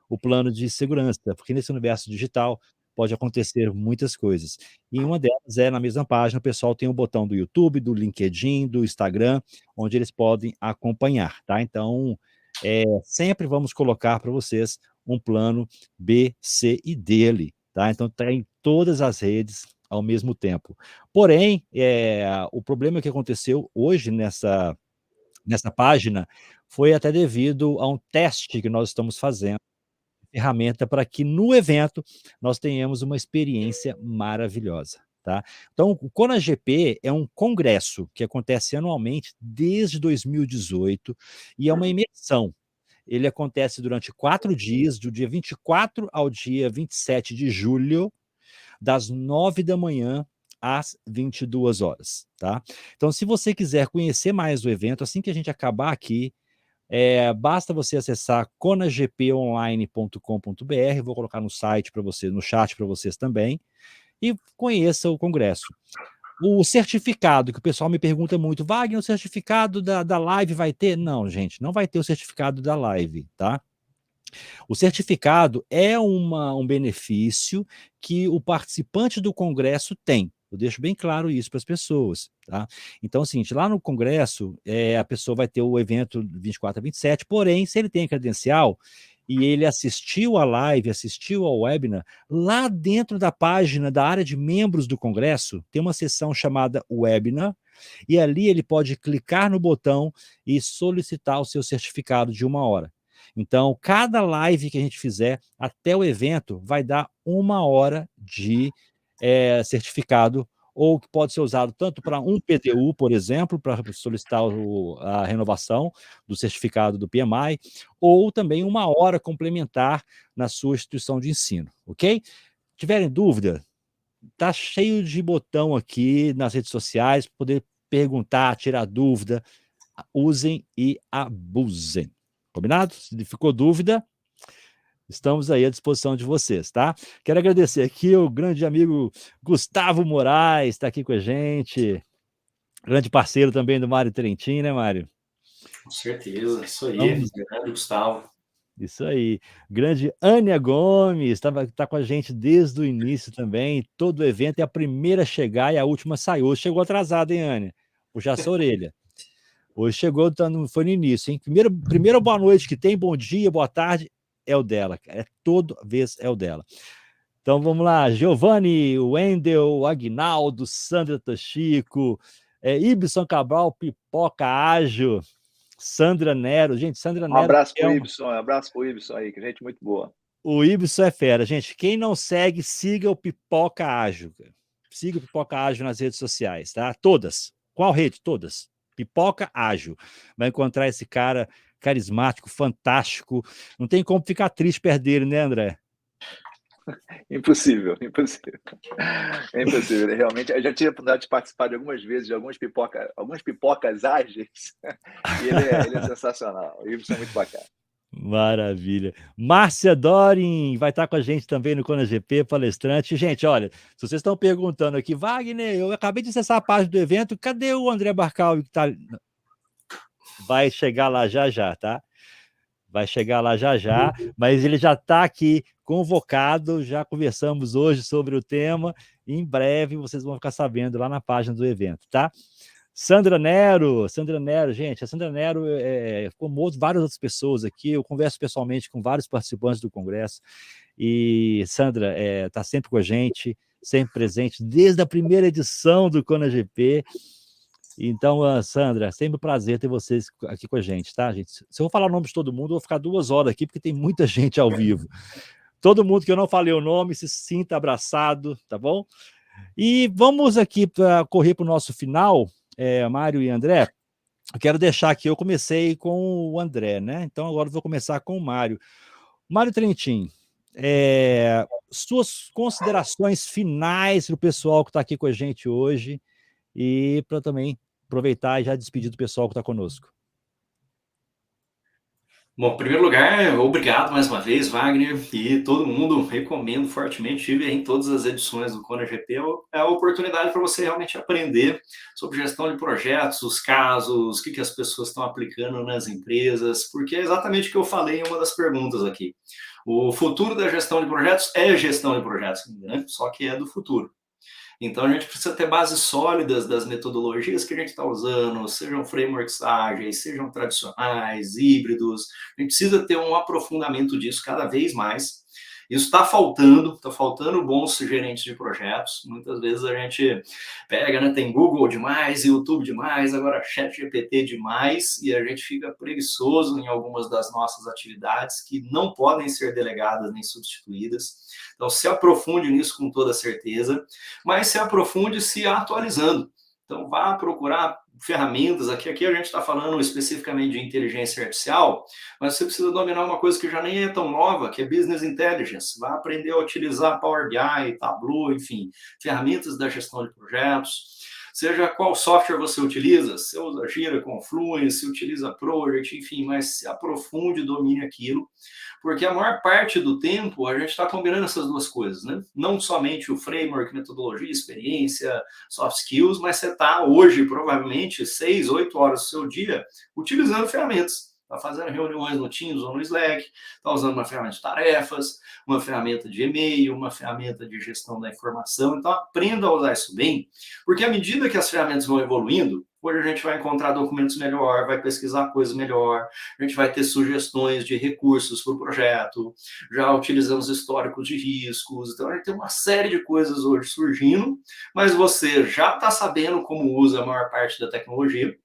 [SPEAKER 1] o plano de segurança, porque nesse universo digital pode acontecer muitas coisas. E uma delas é, na mesma página, o pessoal tem o botão do YouTube, do LinkedIn, do Instagram, onde eles podem acompanhar, tá? Então, sempre vamos colocar para vocês um plano B, C e D ali, tá? Então, tá em todas as redes ao mesmo tempo. Porém, o problema que aconteceu hoje nessa página, foi até devido a um teste que nós estamos fazendo, ferramenta para que no evento nós tenhamos uma experiência maravilhosa, tá? Então, o ConaGP é um congresso que acontece anualmente desde 2018 e é uma imersão. Ele acontece durante 4 dias, do dia 24 ao dia 27 de julho, das 9 da manhã às 22 horas, tá? Então, se você quiser conhecer mais do evento, assim que a gente acabar aqui, basta você acessar conagponline.com.br, vou colocar no site para vocês, no chat para vocês também, e conheça o congresso. O certificado, que o pessoal me pergunta muito, Wagner, o certificado da live vai ter? Não, gente, não vai ter o certificado da live, tá? O certificado é um benefício que o participante do congresso tem. Eu deixo bem claro isso para as pessoas, tá? Então, é o seguinte, lá no congresso, a pessoa vai ter o evento 24 a 27, porém, se ele tem credencial e ele assistiu à live, assistiu ao webinar, lá dentro da página da área de membros do congresso, tem uma seção chamada Webinar, e ali ele pode clicar no botão e solicitar o seu certificado de 1 hora. Então, cada live que a gente fizer até o evento vai dar 1 hora de certificado, ou que pode ser usado tanto para um PTU, por exemplo, para solicitar a renovação do certificado do PMI, ou também 1 hora complementar na sua instituição de ensino, ok? Tiverem dúvida, tá cheio de botão aqui nas redes sociais para poder perguntar, tirar dúvida, usem e abusem. Combinado? Se ficou dúvida, estamos aí à disposição de vocês, tá? Quero agradecer aqui o grande amigo Gustavo Moraes, está aqui com a gente, grande parceiro também do Mário Trentin, né, Mário?
[SPEAKER 2] Com certeza, isso aí,
[SPEAKER 1] Vamos...
[SPEAKER 2] grande Gustavo.
[SPEAKER 1] Isso aí. Grande Ânia Gomes, tá com a gente desde o início também, todo o evento, é a primeira a chegar e a última saiu. Chegou atrasada, hein, Ânia? Puxar sua orelha. Hoje chegou, foi no início, hein? Primeiro boa noite que tem, bom dia, boa tarde, é o dela, toda vez é o dela. Então vamos lá, Giovanni, Wendel, Agnaldo, Sandra Tochico, Ibson Cabral, Pipoca Ágil, Sandra Nero, gente, Sandra Nero...
[SPEAKER 3] Um abraço pro Ibson aí, que gente muito boa.
[SPEAKER 1] O Ibson é fera, gente, quem não segue, siga o Pipoca Ágil, siga o Pipoca Ágil nas redes sociais, tá? Todas, qual rede? Todas. Pipoca Ágil. Vai encontrar esse cara carismático, fantástico. Não tem como ficar triste perto dele, né, André?
[SPEAKER 3] Impossível. É impossível. Realmente, eu já tive a oportunidade de participar de algumas vezes de algumas pipocas ágeis, e ele é sensacional. O Ibson é muito bacana.
[SPEAKER 1] Maravilha. Márcia Dorin vai estar com a gente também no ConaGP, palestrante. Gente, olha, se vocês estão perguntando aqui, Wagner, eu acabei de acessar a página do evento, cadê o André Barcal que tá... Vai chegar lá já, tá? vai chegar lá já já, mas ele já está aqui convocado, já conversamos hoje sobre o tema, e em breve vocês vão ficar sabendo lá na página do evento, tá? Sandra Nero, gente, a Sandra Nero, como várias outras pessoas aqui, eu converso pessoalmente com vários participantes do congresso, e Sandra está sempre com a gente, sempre presente, desde a primeira edição do ConaGP. Então, Sandra, sempre um prazer ter vocês aqui com a gente, tá, gente? Se eu vou falar o nome de todo mundo, eu vou ficar 2 horas aqui, porque tem muita gente ao vivo. Todo mundo que eu não falei o nome, se sinta abraçado, tá bom? E vamos aqui para correr para o nosso final, Mário e André. Eu quero deixar aqui, eu comecei com o André, né? Então agora eu vou começar com o Mário. Mário Trentin, suas considerações finais para o pessoal que está aqui com a gente hoje e para também aproveitar e já despedir do pessoal que está conosco.
[SPEAKER 2] Bom, em primeiro lugar, obrigado mais uma vez, Wagner, e todo mundo, recomendo fortemente, tive em todas as edições do ConaGP, é a oportunidade para você realmente aprender sobre gestão de projetos, os casos, o que as pessoas estão aplicando nas empresas, porque é exatamente o que eu falei em uma das perguntas aqui. O futuro da gestão de projetos é gestão de projetos, né? Só que é do futuro. Então, a gente precisa ter bases sólidas das metodologias que a gente está usando, sejam frameworks ágeis, sejam tradicionais, híbridos. A gente precisa ter um aprofundamento disso cada vez mais. Isso está faltando bons gerentes de projetos. Muitas vezes a gente pega, né, tem Google demais, YouTube demais, agora ChatGPT demais, e a gente fica preguiçoso em algumas das nossas atividades que não podem ser delegadas nem substituídas. Então, se aprofunde nisso com toda certeza, mas se aprofunde se atualizando. Então, vá procurar ferramentas. Aqui a gente está falando especificamente de inteligência artificial, mas você precisa dominar uma coisa que já nem é tão nova, que é Business Intelligence. Vá aprender a utilizar Power BI, Tableau, enfim, ferramentas da gestão de projetos. Seja qual software você utiliza, se usa Jira, Confluence, se utiliza Project, enfim, mas se aprofunde e domine aquilo, porque a maior parte do tempo a gente está combinando essas duas coisas, né? Não somente o framework, metodologia, experiência, soft skills, mas você está hoje, provavelmente, 6, 8 horas do seu dia utilizando ferramentas. Está fazendo reuniões no Teams ou no Slack, está usando uma ferramenta de tarefas, uma ferramenta de e-mail, uma ferramenta de gestão da informação. Então, aprenda a usar isso bem, porque à medida que as ferramentas vão evoluindo, hoje a gente vai encontrar documentos melhor, vai pesquisar coisas melhor, a gente vai ter sugestões de recursos para o projeto, já utilizamos históricos de riscos, então a gente tem uma série de coisas hoje surgindo, mas você já está sabendo como usa a maior parte da tecnologia,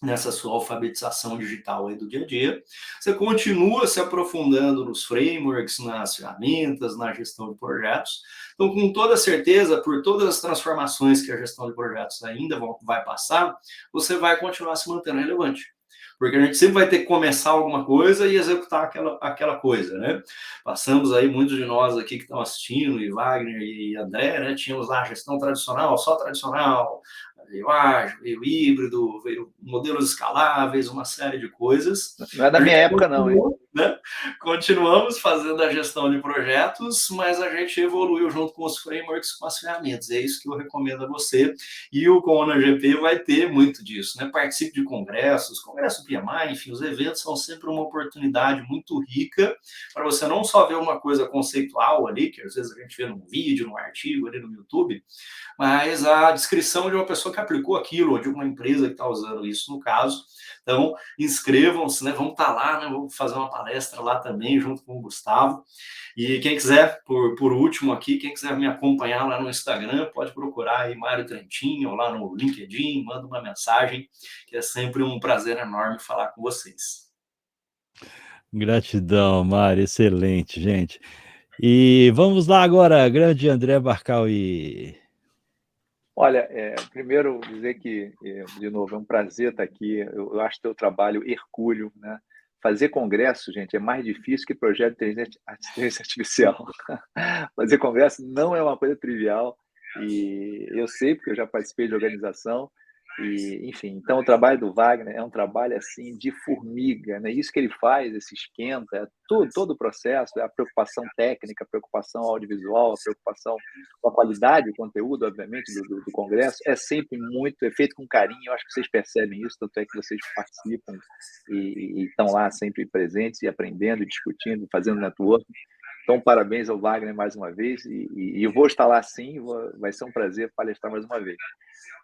[SPEAKER 2] nessa sua alfabetização digital aí do dia a dia, você continua se aprofundando nos frameworks, nas ferramentas, na gestão de projetos. Então, com toda certeza, por todas as transformações que a gestão de projetos ainda vai passar, você vai continuar se mantendo relevante. Porque a gente sempre vai ter que começar alguma coisa e executar aquela coisa, né? Passamos aí, muitos de nós aqui que estão assistindo, e Wagner e André, né? Tínhamos lá a gestão tradicional, só tradicional, veio ágil, veio híbrido, veio modelos escaláveis, uma série de coisas.
[SPEAKER 3] Não é da minha época, não, hein?
[SPEAKER 2] Né? Continuamos fazendo a gestão de projetos, mas a gente evoluiu junto com os frameworks, com as ferramentas. É isso que eu recomendo a você. E o ConaGP vai ter muito disso, né? Participe de congressos, congresso PMI, enfim, os eventos são sempre uma oportunidade muito rica para você não só ver uma coisa conceitual ali, que às vezes a gente vê num vídeo, num artigo ali no YouTube, mas a descrição de uma pessoa que aplicou aquilo, ou de uma empresa que está usando isso, no caso. Então, inscrevam-se, né? Vamos estar lá, né? Vamos fazer uma palestra lá também, junto com o Gustavo. E quem quiser, por último aqui, quem quiser me acompanhar lá no Instagram, pode procurar aí Mário Trentin, ou lá no LinkedIn, manda uma mensagem, que é sempre um prazer enorme falar com vocês.
[SPEAKER 1] Gratidão, Mário, excelente, gente. E vamos lá agora, grande André Barcaui.
[SPEAKER 3] Olha, primeiro dizer que, de novo, é um prazer estar aqui. Eu acho teu trabalho hercúleo, né? Fazer congresso, gente, é mais difícil que projeto de inteligência artificial. Fazer congresso não é uma coisa trivial, e eu sei, porque eu já participei de organização, E, enfim, então o trabalho do Wagner é um trabalho assim de formiga, né? Isso que ele faz, esse esquenta, todo o processo, a preocupação técnica, a preocupação audiovisual, a preocupação com a qualidade do conteúdo, obviamente, do congresso, é sempre muito, é feito com carinho. Eu acho que vocês percebem isso, tanto é que vocês participam e estão lá sempre presentes e aprendendo, discutindo, fazendo network. Então, parabéns ao Wagner mais uma vez, e eu vou estar lá sim, vai ser um prazer palestrar mais uma vez.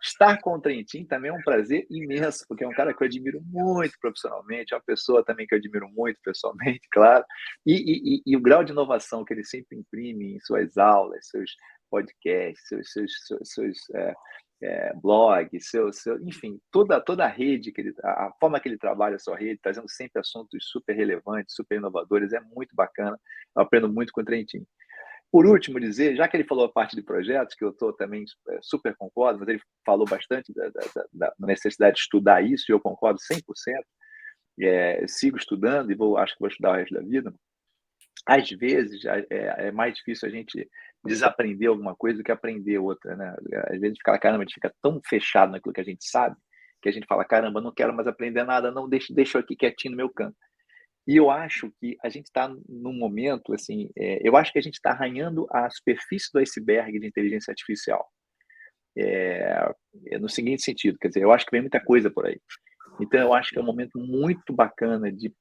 [SPEAKER 3] Estar com o Trentin também é um prazer imenso, porque é um cara que eu admiro muito profissionalmente, é uma pessoa também que eu admiro muito pessoalmente, claro, e o grau de inovação que ele sempre imprime em suas aulas, seus podcasts, seus blogs, enfim, toda a rede, a forma que ele trabalha a sua rede, trazendo sempre assuntos super relevantes, super inovadores, é muito bacana, eu aprendo muito com o Trentin. Por último, dizer, já que ele falou a parte de projetos, que eu estou também super concordo, mas ele falou bastante da necessidade de estudar isso, e eu concordo 100%, sigo estudando e acho que vou estudar o resto da vida. Às vezes, é mais difícil a gente desaprender alguma coisa do que aprender outra, né? Às vezes, caramba, a gente fica tão fechado naquilo que a gente sabe, que a gente fala, caramba, não quero mais aprender nada, não, deixa eu aqui quietinho no meu canto. E eu acho que a gente está num momento, assim, eu acho que a gente está arranhando a superfície do iceberg de inteligência artificial. No seguinte sentido, quer dizer, eu acho que vem muita coisa por aí. Então, eu acho que é um momento muito bacana de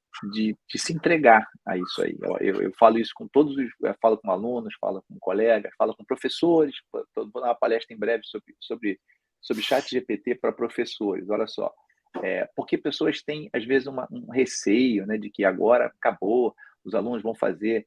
[SPEAKER 3] se entregar a isso aí. Eu falo isso com todos os... Eu falo com alunos, falo com colegas, falo com professores. Vou dar uma palestra em breve sobre chat GPT para professores. Olha só. Porque pessoas têm, às vezes, um receio, né, de que agora acabou, os alunos vão fazer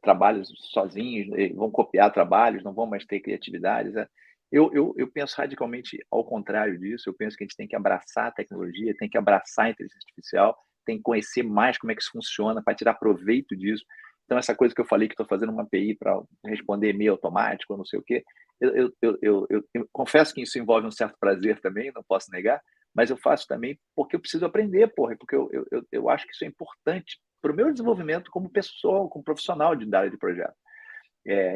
[SPEAKER 3] trabalhos sozinhos, vão copiar trabalhos, não vão mais ter criatividade. Né? Eu penso radicalmente ao contrário disso. Eu penso que a gente tem que abraçar a tecnologia, tem que abraçar a inteligência artificial, tem que conhecer mais como é que isso funciona para tirar proveito disso. Então, essa coisa que eu falei que estou fazendo uma API para responder e-mail automático, não sei o quê, eu confesso que isso envolve um certo prazer também, não posso negar, mas eu faço também porque eu preciso aprender, porque eu acho que isso é importante para o meu desenvolvimento como pessoa, como profissional da área de projeto.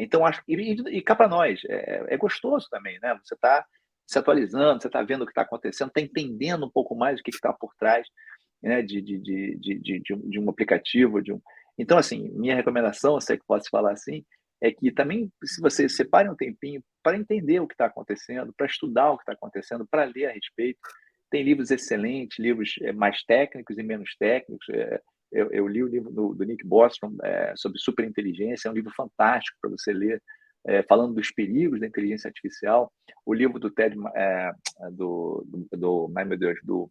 [SPEAKER 3] Então, acho e cá para nós, é gostoso também, né? Você está se atualizando, você está vendo o que está acontecendo, está entendendo um pouco mais o que está por trás, né, de um aplicativo. Então, assim, minha recomendação, se é que posso falar assim, é que também, se você separe um tempinho para entender o que está acontecendo, para estudar o que está acontecendo, para ler a respeito. Tem livros excelentes, livros mais técnicos e menos técnicos. Eu li o livro do Nick Bostrom sobre superinteligência, é um livro fantástico para você ler, falando dos perigos da inteligência artificial. O livro do Ted, do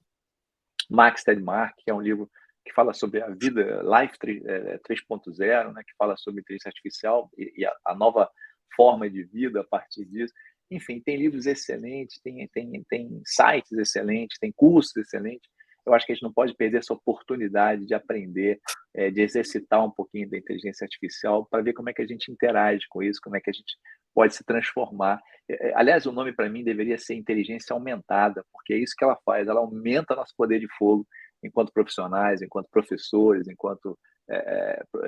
[SPEAKER 3] Max Tegmark, que é um livro que fala sobre a vida, Life 3.0, né, que fala sobre inteligência artificial e a nova forma de vida a partir disso. Enfim, tem livros excelentes, tem sites excelentes, tem cursos excelentes. Eu acho que a gente não pode perder essa oportunidade de aprender, de exercitar um pouquinho da inteligência artificial para ver como é que a gente interage com isso, como é que a gente pode se transformar. Aliás, o nome para mim deveria ser inteligência aumentada, porque é isso que ela faz, ela aumenta nosso poder de fogo enquanto profissionais, enquanto professores, enquanto,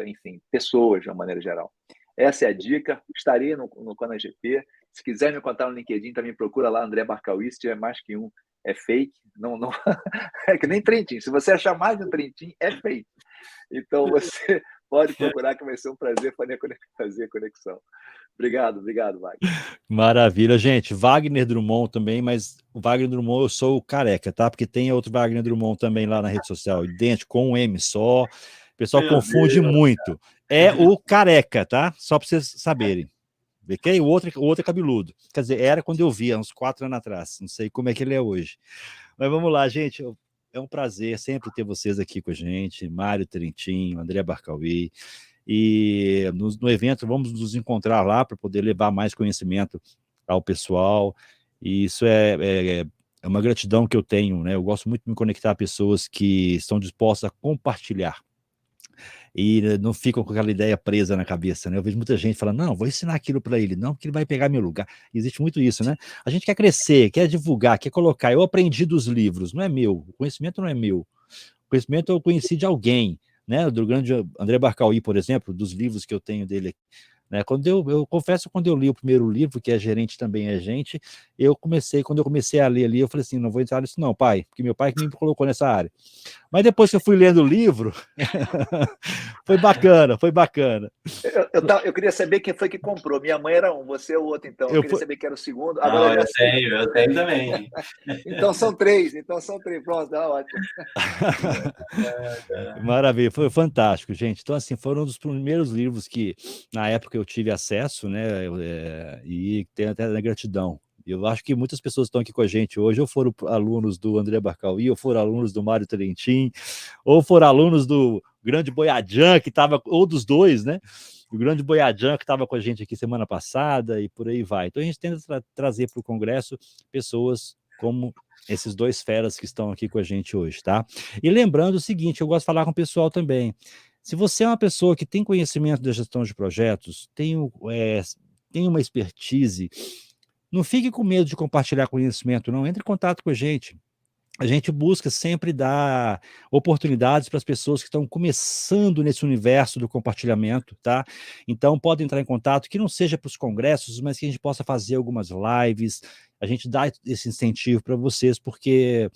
[SPEAKER 3] enfim, pessoas de uma maneira geral. Essa é a dica. Estarei no ConaGP. Se quiser me contar no LinkedIn, também procura lá André Barcauí. Se tiver mais que um, é fake. Não é que nem Trentin. Se você achar mais de um Trentin, é fake. Então, você pode procurar, que vai ser um prazer fazer a conexão. Obrigado, Wagner.
[SPEAKER 1] Maravilha, gente. Wagner Drummond também, mas o Wagner Drummond eu sou o careca, tá? Porque tem outro Wagner Drummond também lá na rede social, idêntico, com um M só. O pessoal confunde muito. É o careca, tá? Só para vocês saberem. O outro é cabeludo. Quer dizer, era quando eu via, uns 4 anos atrás. Não sei como é que ele é hoje. Mas vamos lá, gente. É um prazer sempre ter vocês aqui com a gente. Mário Trentin, André Barcauí. E no evento vamos nos encontrar lá para poder levar mais conhecimento ao pessoal. E isso é uma gratidão que eu tenho, né? Eu gosto muito de me conectar a pessoas que estão dispostas a compartilhar e não ficam com aquela ideia presa na cabeça, né? Eu vejo muita gente falando, não, vou ensinar aquilo para ele, não, porque ele vai pegar meu lugar. Existe muito isso, né? A gente quer crescer, quer divulgar, quer colocar. Eu aprendi dos livros, não é meu. O conhecimento não é meu. O conhecimento eu conheci de alguém, né? Do grande André Barcauí, por exemplo, dos livros que eu tenho dele né? Eu confesso, quando eu li o primeiro livro, que é Gerente Também é Gente, quando eu comecei a ler ali, eu falei assim, não vou entrar nisso não, pai, porque meu pai que me colocou nessa área. Mas depois que eu fui lendo o livro, foi bacana, foi bacana.
[SPEAKER 3] Eu queria saber quem foi que comprou. Minha mãe era um, você é o outro, então. Eu queria saber quem era o segundo. Agora
[SPEAKER 2] Não,
[SPEAKER 3] eu já sei.
[SPEAKER 2] eu tenho também.
[SPEAKER 3] Então são três, pronto, tá ótimo.
[SPEAKER 1] Maravilha, foi fantástico, gente. Então, assim, foram um dos primeiros livros que, na época, eu tive acesso, né, e tenho até a gratidão. Eu acho que muitas pessoas estão aqui com a gente hoje, ou foram alunos do André Barcauí, ou foram alunos do Mário Trentin, ou foram alunos do Grande Boiadjan, que estava, ou dos dois, né? O Grande Boiadjan, que estava com a gente aqui semana passada, e por aí vai. Então, a gente tenta trazer para o Congresso pessoas como esses dois feras que estão aqui com a gente hoje, tá? E lembrando o seguinte, eu gosto de falar com o pessoal também. Se você é uma pessoa que tem conhecimento da gestão de projetos, tem uma expertise, não fique com medo de compartilhar conhecimento, não. Entre em contato com a gente. A gente busca sempre dar oportunidades para as pessoas que estão começando nesse universo do compartilhamento, tá? Então, pode entrar em contato, que não seja para os congressos, mas que a gente possa fazer algumas lives, a gente dá esse incentivo para vocês, porque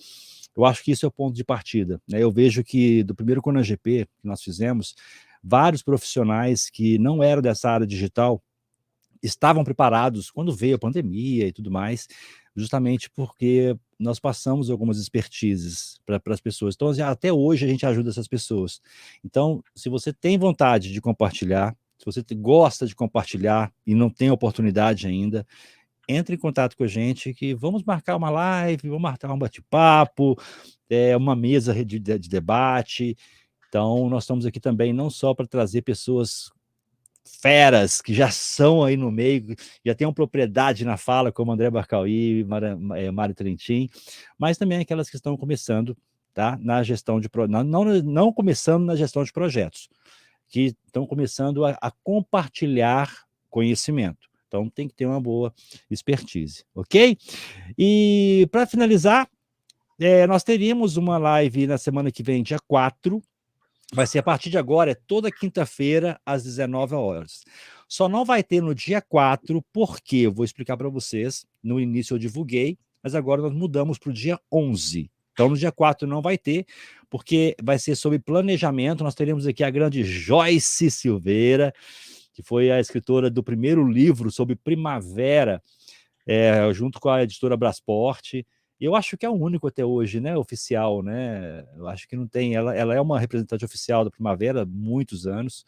[SPEAKER 1] eu acho que isso é o ponto de partida, né? Eu vejo que do primeiro CONAGP que nós fizemos, vários profissionais que não eram dessa área digital estavam preparados quando veio a pandemia e tudo mais, justamente porque nós passamos algumas expertises para as pessoas. Então, assim, até hoje a gente ajuda essas pessoas. Então, se você tem vontade de compartilhar, se você gosta de compartilhar e não tem oportunidade ainda, entre em contato com a gente que vamos marcar uma live, vamos marcar um bate-papo, uma mesa de debate. Então, nós estamos aqui também não só para trazer pessoas feras que já são aí no meio, já tem uma propriedade na fala, como André Barcauí, Mário Trentin, mas também aquelas que estão começando, tá? Na gestão de não começando na gestão de projetos, que estão começando a compartilhar conhecimento. Então tem que ter uma boa expertise, ok? E para finalizar, nós teríamos uma live na semana que vem, dia 4. Vai ser a partir de agora, é toda quinta-feira, às 19 horas. Só não vai ter no dia 4, porque eu vou explicar para vocês. No início eu divulguei, mas agora nós mudamos para o dia 11. Então, no dia 4 não vai ter, porque vai ser sobre planejamento. Nós teremos aqui a grande Joyce Silveira, que foi a escritora do primeiro livro sobre primavera, junto com a editora Brasport. Eu acho que é o único até hoje, né, oficial, né? Eu acho que não tem. Ela é uma representante oficial da Primavera há muitos anos.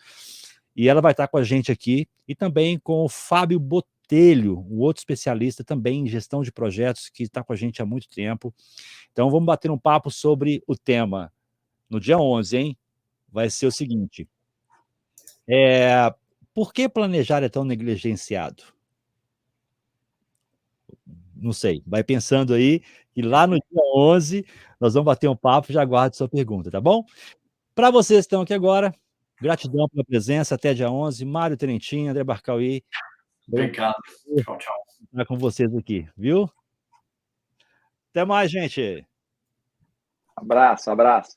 [SPEAKER 1] E ela vai estar com a gente aqui e também com o Fábio Botelho, um outro especialista também em gestão de projetos que está com a gente há muito tempo. Então vamos bater um papo sobre o tema no dia 11, hein? Vai ser o seguinte: por que planejar é tão negligenciado? Não sei, vai pensando aí, e lá no dia 11 nós vamos bater um papo, já aguardo sua pergunta, tá bom? Para vocês que estão aqui agora, gratidão pela presença, até dia 11, Mário Trentin, André Barcauí,
[SPEAKER 2] Obrigado, tchau, tchau.
[SPEAKER 1] estar com vocês aqui, viu? Até mais, gente!
[SPEAKER 3] Abraço, abraço.